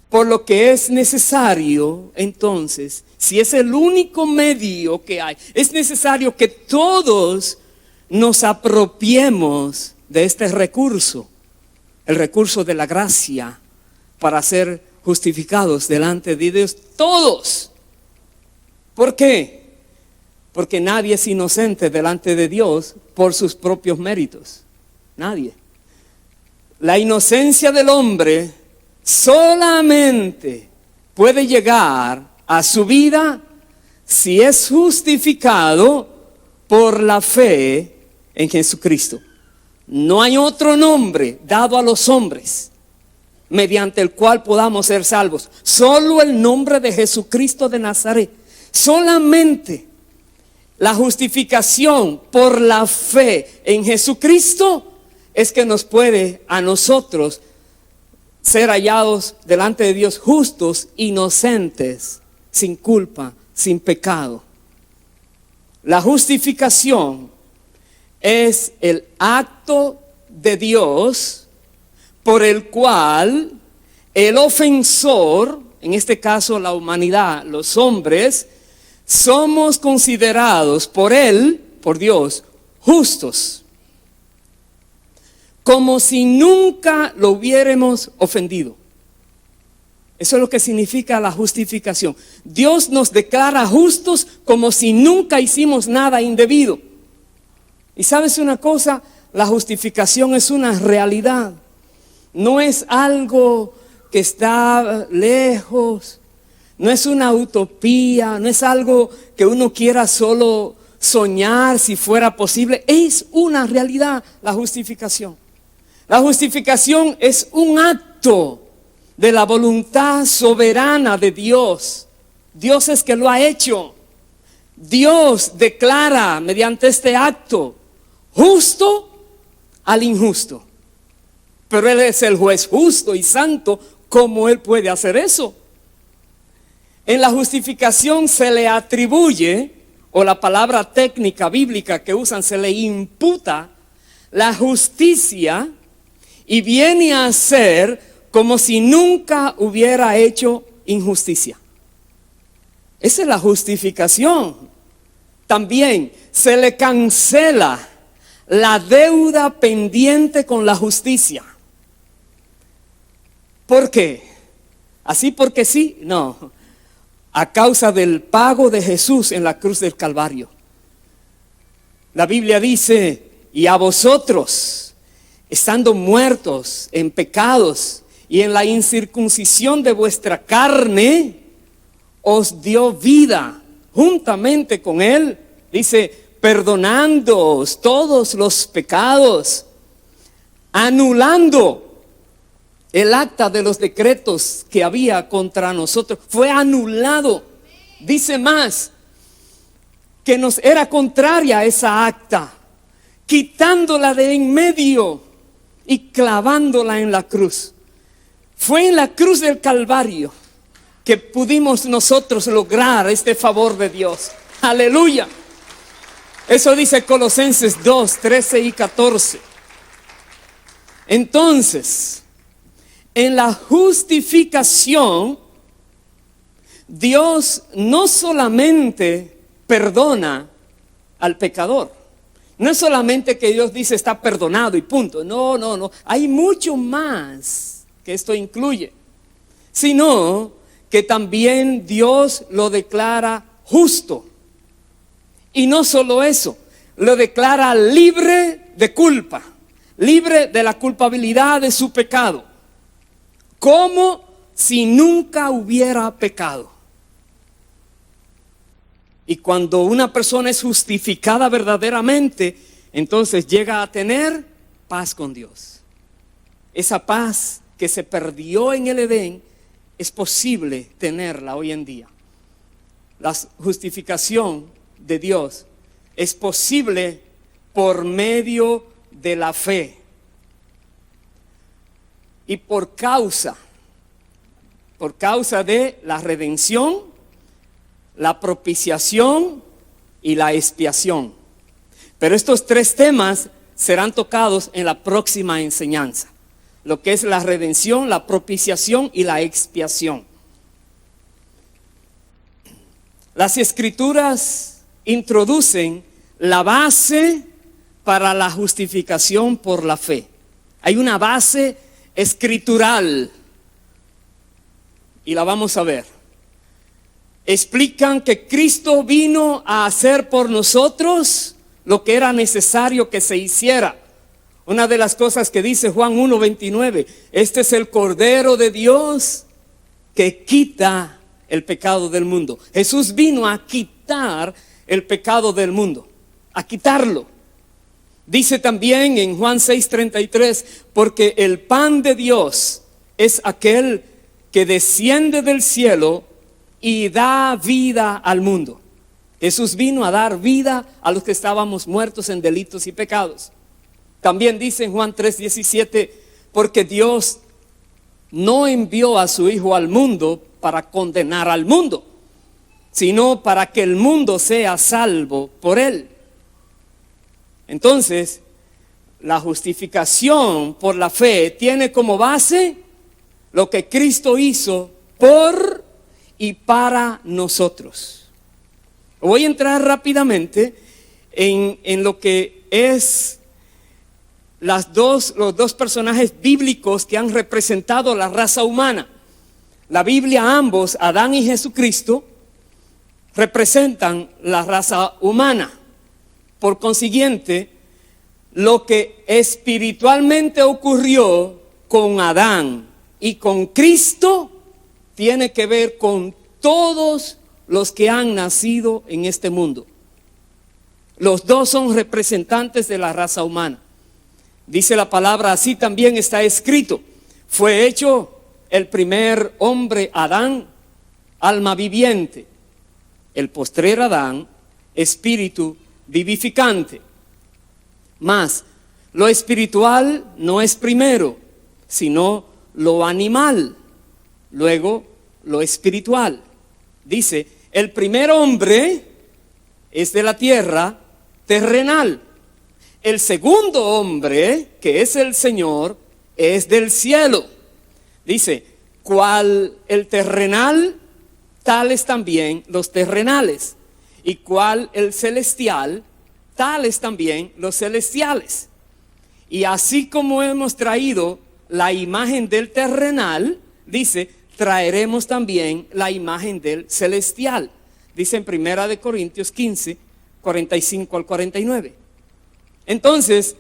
Por lo que es necesario, entonces, si es el único medio que hay, es necesario que todos nos apropiemos de este recurso, el recurso de la gracia, para ser justificados delante de Dios, todos. ¿Por qué? Porque nadie es inocente delante de Dios por sus propios méritos. Nadie. La inocencia del hombre solamente puede llegar a su vida si es justificado por la fe en Jesucristo. No hay otro nombre dado a los hombres mediante el cual podamos ser salvos. Solo el nombre de Jesucristo de Nazaret. Solamente la justificación por la fe en Jesucristo es que nos puede a nosotros ser hallados delante de Dios justos, inocentes, sin culpa, sin pecado. La justificación es el acto de Dios por el cual el ofensor, en este caso la humanidad, los hombres, somos considerados por Él, por Dios, justos, como si nunca lo hubiéramos ofendido. Eso es lo que significa la justificación. Dios nos declara justos como si nunca hicimos nada indebido. Y sabes una cosa, la justificación es una realidad. No es algo que está lejos, no es una utopía, no es algo que uno quiera solo soñar si fuera posible. Es una realidad la justificación. La justificación es un acto de la voluntad soberana de Dios. Dios es que lo ha hecho. Dios declara mediante este acto justo al injusto. Pero Él es el juez justo y santo. ¿Cómo Él puede hacer eso? En la justificación se le atribuye, o la palabra técnica bíblica que usan, se le imputa la justicia y viene a ser como si nunca hubiera hecho injusticia. Esa es la justificación. También se le cancela la deuda pendiente con la justicia. ¿Por qué? ¿Así porque sí? No. A causa del pago de Jesús en la cruz del Calvario. La Biblia dice, y a vosotros, estando muertos en pecados y en la incircuncisión de vuestra carne, os dio vida juntamente con Él. Dice, perdonándoos todos los pecados, anulando el acta de los decretos que había contra nosotros. Fue anulado. Dice más, que nos era contraria a esa acta, quitándola de en medio y clavándola en la cruz. Fue en la cruz del Calvario que pudimos nosotros lograr este favor de Dios. Aleluya. Eso dice Colosenses 2, 13 y 14. Entonces, en la justificación, Dios no solamente perdona al pecador. No es solamente que Dios dice está perdonado y punto. No. Hay mucho más que esto incluye. Sino que también Dios lo declara justo. Y no solo eso, lo declara libre de culpa, libre de la culpabilidad de su pecado, como si nunca hubiera pecado. Y cuando una persona es justificada verdaderamente, entonces llega a tener paz con Dios. Esa paz que se perdió en el Edén, es posible tenerla hoy en día. La justificación de Dios es posible por medio de la fe. Y por causa de la redención, la propiciación y la expiación. Pero estos tres temas serán tocados en la próxima enseñanza. Lo que es la redención, la propiciación y la expiación. Las Escrituras introducen la base para la justificación por la fe. Hay una base escritural y la vamos a ver. Explican que Cristo vino a hacer por nosotros lo que era necesario que se hiciera. Una de las cosas que dice Juan 1:29, este es el Cordero de Dios que quita el pecado del mundo. Jesús vino a quitar el pecado del mundo, a quitarlo. Dice también en Juan 6:33, porque el pan de Dios es aquel que desciende del cielo y da vida al mundo. Jesús vino a dar vida a los que estábamos muertos en delitos y pecados. También dice en Juan 3:17, porque Dios no envió a su Hijo al mundo para condenar al mundo, sino para que el mundo sea salvo por él. Entonces, la justificación por la fe tiene como base lo que Cristo hizo por y para nosotros. Voy a entrar rápidamente en lo que es los dos personajes bíblicos que han representado la raza humana. La Biblia, ambos, Adán y Jesucristo, representan la raza humana. Por consiguiente, lo que espiritualmente ocurrió con Adán y con Cristo tiene que ver con todos los que han nacido en este mundo. Los dos son representantes de la raza humana. Dice la palabra, así también está escrito: fue hecho el primer hombre Adán, alma viviente; el postrer Adán, espíritu vivificante. Mas lo espiritual no es primero, sino lo animal, luego lo espiritual. Dice, el primer hombre es de la tierra terrenal. El segundo hombre, que es el Señor, es del cielo. Dice, cual el terrenal, tales también los terrenales. Y cual el celestial, tales también los celestiales. Y así como hemos traído la imagen del terrenal, dice, traeremos también la imagen del celestial. Dice en 1 Corintios 15, 45 al 49. Entonces,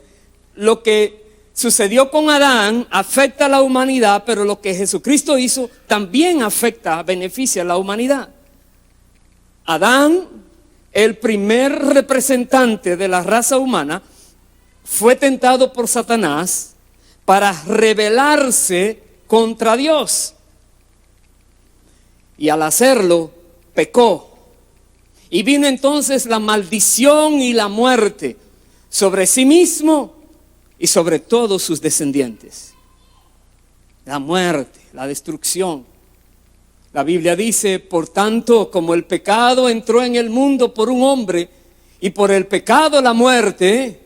lo que sucedió con Adán afecta a la humanidad, pero lo que Jesucristo hizo también afecta, beneficia a la humanidad. Adán, el primer representante de la raza humana, fue tentado por Satanás para rebelarse contra Dios. Y al hacerlo, pecó. Y vino entonces la maldición y la muerte sobre sí mismo y sobre todos sus descendientes. La muerte, la destrucción. La Biblia dice, por tanto, como el pecado entró en el mundo por un hombre, y por el pecado la muerte,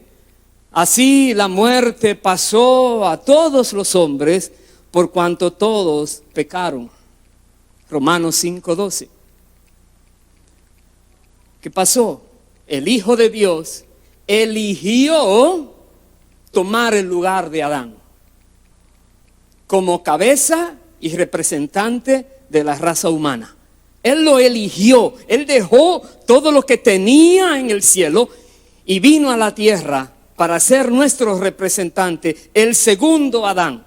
así la muerte pasó a todos los hombres, por cuanto todos pecaron. Romanos 5:12. ¿Qué pasó? El Hijo de Dios eligió tomar el lugar de Adán como cabeza y representante de la raza humana. Él lo eligió, él dejó todo lo que tenía en el cielo y vino a la tierra para ser nuestro representante, el segundo Adán.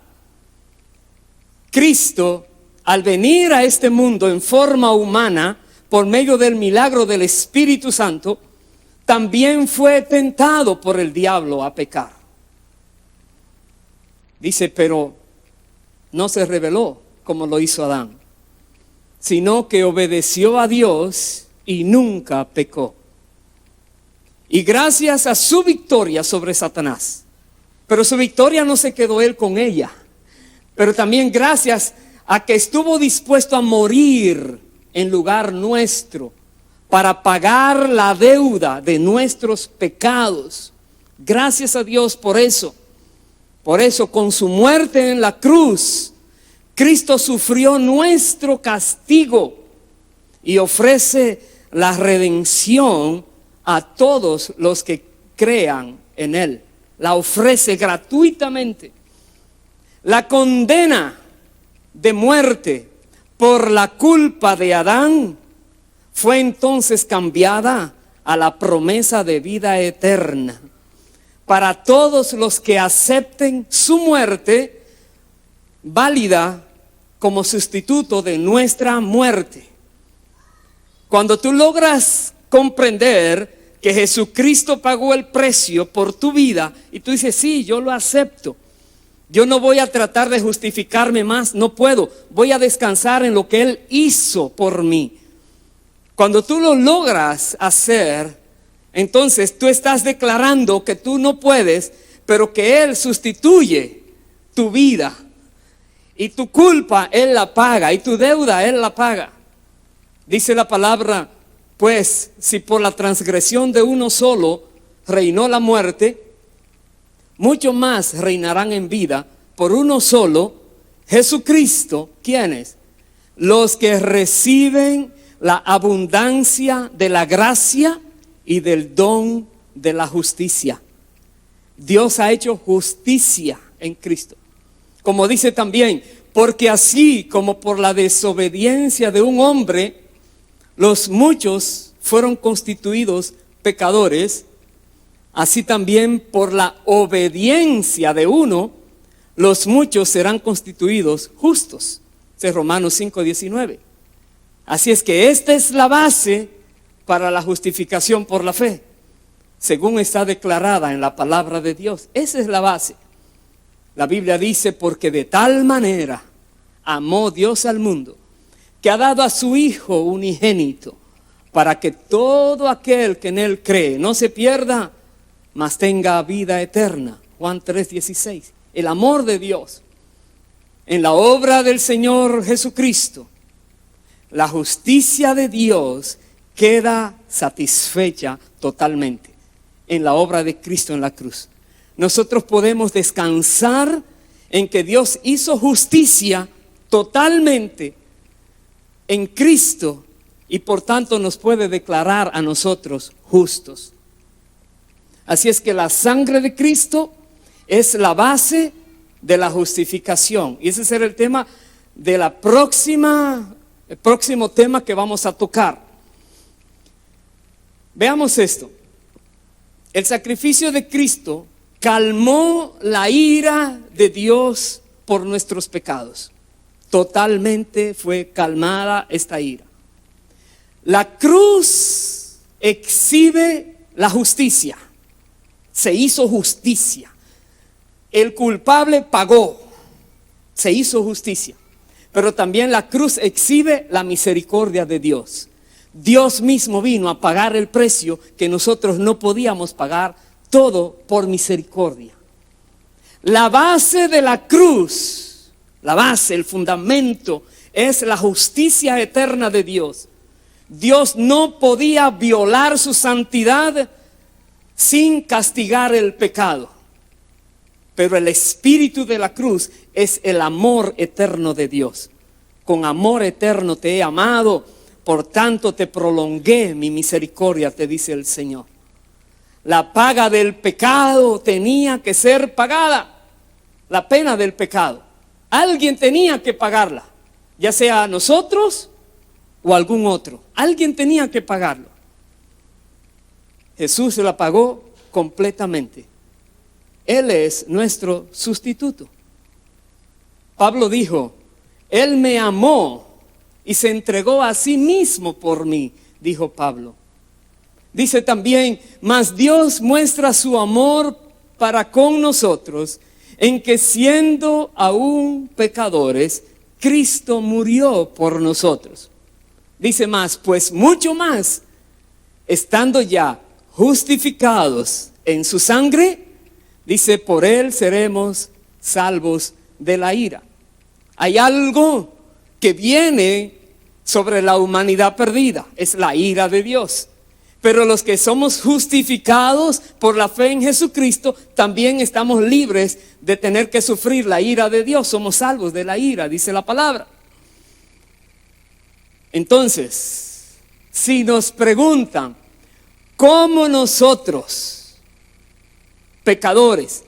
Cristo, al venir a este mundo en forma humana, por medio del milagro del Espíritu Santo, también fue tentado por el diablo a pecar. Dice, pero no se rebeló como lo hizo Adán, sino que obedeció a Dios y nunca pecó. Y gracias a su victoria sobre Satanás, pero su victoria no se quedó él con ella, pero también gracias a que estuvo dispuesto a morir en lugar nuestro para pagar la deuda de nuestros pecados. Gracias a Dios por eso. Por eso, con su muerte en la cruz, Cristo sufrió nuestro castigo y ofrece la redención a todos los que crean en Él. La ofrece gratuitamente. La condena de muerte por la culpa de Adán fue entonces cambiada a la promesa de vida eterna para todos los que acepten su muerte válida como sustituto de nuestra muerte. Cuando tú logras comprender que Jesucristo pagó el precio por tu vida y tú dices, sí, yo lo acepto. Yo no voy a tratar de justificarme más, no puedo. Voy a descansar en lo que Él hizo por mí. Cuando tú lo logras hacer, entonces tú estás declarando que tú no puedes, pero que Él sustituye tu vida. Y tu culpa Él la paga, y tu deuda Él la paga. Dice la palabra, pues si por la transgresión de uno solo reinó la muerte, mucho más reinarán en vida por uno solo, Jesucristo. ¿Quiénes? Los que reciben la abundancia de la gracia y del don de la justicia. Dios ha hecho justicia en Cristo. Como dice también, porque así como por la desobediencia de un hombre, los muchos fueron constituidos pecadores, así también por la obediencia de uno, los muchos serán constituidos justos. Es Romanos 5:19. Así es que esta es la base para la justificación por la fe, según está declarada en la palabra de Dios. Esa es la base. La Biblia dice, porque de tal manera amó Dios al mundo, que ha dado a su Hijo unigénito, para que todo aquel que en Él cree no se pierda, mas tenga vida eterna. Juan 3:16. El amor de Dios en la obra del Señor Jesucristo, la justicia de Dios queda satisfecha totalmente en la obra de Cristo en la cruz. Nosotros podemos descansar en que Dios hizo justicia totalmente en Cristo y por tanto nos puede declarar a nosotros justos. Así es que la sangre de Cristo es la base de la justificación. Y ese será el tema de el próximo tema que vamos a tocar. Veamos esto. El sacrificio de Cristo calmó la ira de Dios por nuestros pecados. Totalmente fue calmada esta ira. La cruz exhibe la justicia. Se hizo justicia. El culpable pagó. Se hizo justicia. Pero también la cruz exhibe la misericordia de Dios. Dios mismo vino a pagar el precio que nosotros no podíamos pagar, todo por misericordia. La base de la cruz, la base, el fundamento, es la justicia eterna de Dios. Dios no podía violar su santidad sin castigar el pecado. Pero el espíritu de la cruz es el amor eterno de Dios. Con amor eterno te he amado, por tanto te prolongué mi misericordia, te dice el Señor. La paga del pecado tenía que ser pagada. La pena del pecado. Alguien tenía que pagarla, ya sea nosotros o algún otro. Alguien tenía que pagarlo. Jesús la pagó completamente. Él es nuestro sustituto. Pablo dijo, Él me amó y se entregó a sí mismo por mí, dijo Pablo. Dice también, mas Dios muestra su amor para con nosotros, en que siendo aún pecadores, Cristo murió por nosotros. Dice más, pues mucho más, estando ya justificados en su sangre, dice, por Él seremos salvos de la ira. Hay algo que viene sobre la humanidad perdida, es la ira de Dios. Pero los que somos justificados por la fe en Jesucristo, también estamos libres de tener que sufrir la ira de Dios. Somos salvos de la ira, dice la palabra. Entonces, si nos preguntan, ¿cómo nosotros, pecadores,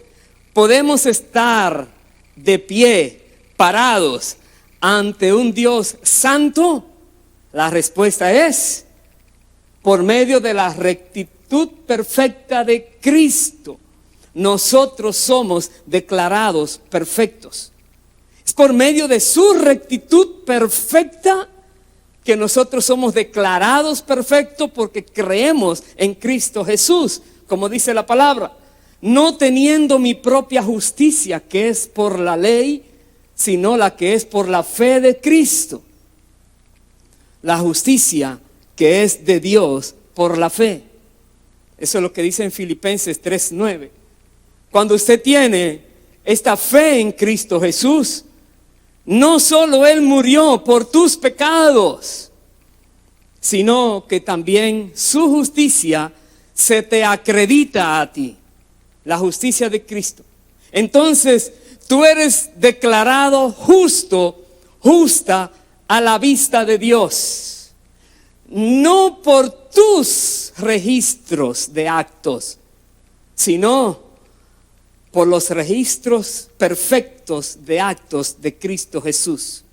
podemos estar de pie, parados ante un Dios santo? La respuesta es por medio de la rectitud perfecta de Cristo. Nosotros somos declarados perfectos. Es por medio de su rectitud perfecta que nosotros somos declarados perfectos, porque creemos en Cristo Jesús, como dice la palabra, no teniendo mi propia justicia, que es por la ley, sino la que es por la fe de Cristo. La justicia que es de Dios por la fe. Eso es lo que dice en Filipenses 3:9. Cuando usted tiene esta fe en Cristo Jesús, no solo Él murió por tus pecados, sino que también su justicia se te acredita a ti. La justicia de Cristo. Entonces, tú eres declarado justo, justa a la vista de Dios. No por tus registros de actos, sino por los registros perfectos de actos de Cristo Jesús,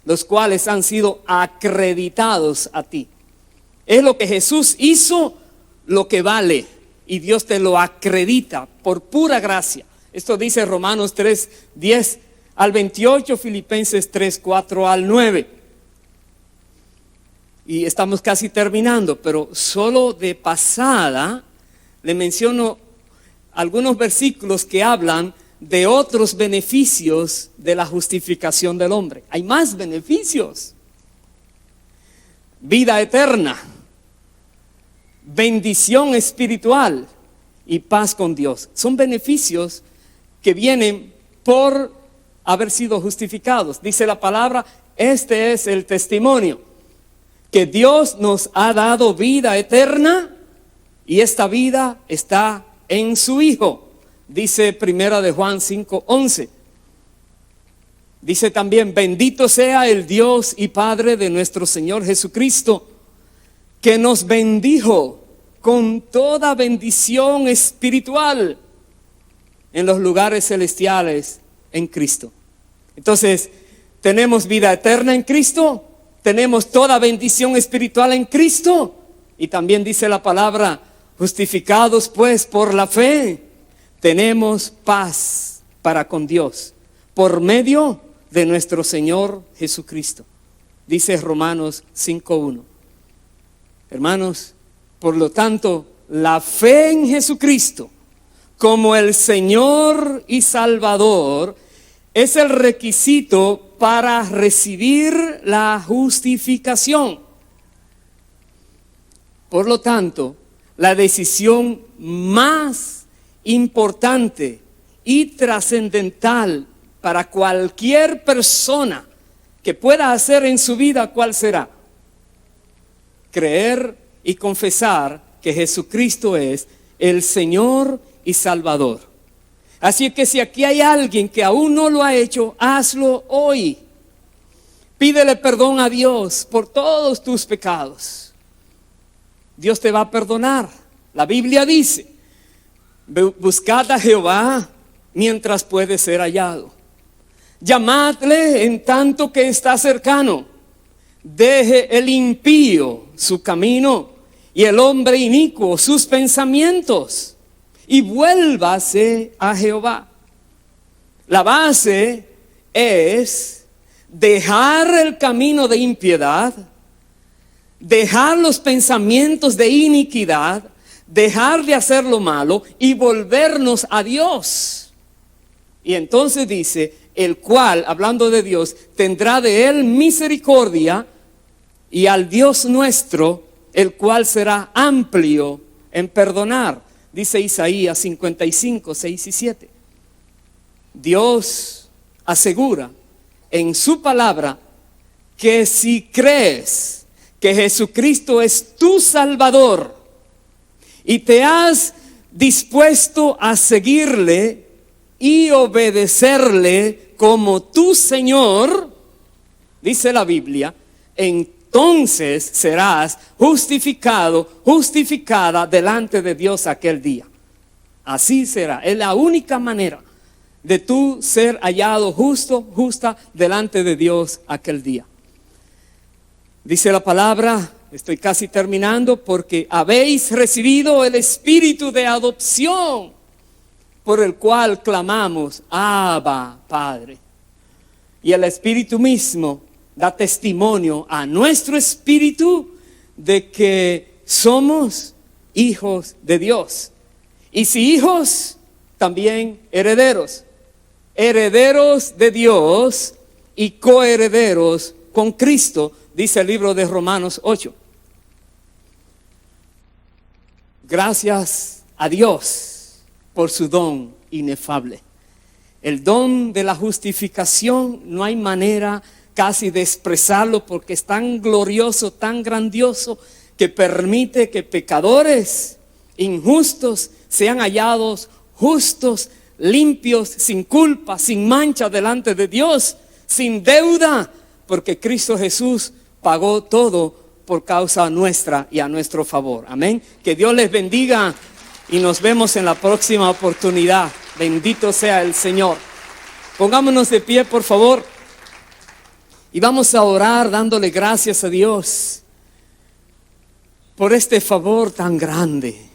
los cuales han sido acreditados a ti. Es lo que Jesús hizo lo que vale, y Dios te lo acredita por pura gracia. Esto dice Romanos 3, 10 al 28, Filipenses 3, 4 al 9. Y estamos casi terminando, pero solo de pasada le menciono algunos versículos que hablan de otros beneficios de la justificación del hombre. Hay más beneficios: vida eterna, bendición espiritual y paz con Dios. Son beneficios que vienen por haber sido justificados. Dice la palabra, este es el testimonio, que Dios nos ha dado vida eterna y esta vida está en su Hijo. Dice primera de Juan 5:11. Dice también, bendito sea el Dios y Padre de nuestro Señor Jesucristo, que nos bendijo con toda bendición espiritual en los lugares celestiales en Cristo. Entonces, tenemos vida eterna en Cristo, tenemos toda bendición espiritual en Cristo, y también dice la palabra, justificados pues por la fe, tenemos paz para con Dios por medio de nuestro Señor Jesucristo. Dice Romanos 5:1. Hermanos, por lo tanto, la fe en Jesucristo como el Señor y Salvador es el requisito para recibir la justificación. Por lo tanto, la decisión más importante y trascendental para cualquier persona que pueda hacer en su vida, ¿cuál será? Creer y confesar que Jesucristo es el Señor y Salvador. Así que si aquí hay alguien que aún no lo ha hecho, hazlo hoy. Pídele perdón a Dios por todos tus pecados. Dios te va a perdonar. La Biblia dice, buscad a Jehová mientras puede ser hallado. Llamadle en tanto que está cercano. Deje el impío su camino y el hombre inicuo sus pensamientos, y vuélvase a Jehová. La base es dejar el camino de impiedad, dejar los pensamientos de iniquidad, dejar de hacer lo malo y volvernos a Dios. Y entonces dice, el cual, hablando de Dios, tendrá de él misericordia, y al Dios nuestro, el cual será amplio en perdonar. Dice Isaías 55, 6 y 7. Dios asegura en su palabra que si crees que Jesucristo es tu Salvador y te has dispuesto a seguirle y obedecerle como tu Señor, dice la Biblia, entonces serás justificado, justificada delante de Dios aquel día. Así será. Es la única manera de tú ser hallado justo, justa delante de Dios aquel día. Dice la palabra, estoy casi terminando, porque habéis recibido el espíritu de adopción, por el cual clamamos, Abba, Padre. Y el Espíritu mismo da testimonio a nuestro espíritu de que somos hijos de Dios. Y si hijos, también herederos. Herederos de Dios y coherederos con Cristo, dice el libro de Romanos 8. Gracias a Dios por su don inefable. El don de la justificación, no hay manera casi de expresarlo, porque es tan glorioso, tan grandioso, que permite que pecadores injustos sean hallados justos, limpios, sin culpa, sin mancha delante de Dios, sin deuda, porque Cristo Jesús pagó todo por causa nuestra y a nuestro favor. Amén. Que Dios les bendiga y nos vemos en la próxima oportunidad. Bendito sea el Señor. Pongámonos de pie, por favor. Y vamos a orar dándole gracias a Dios por este favor tan grande.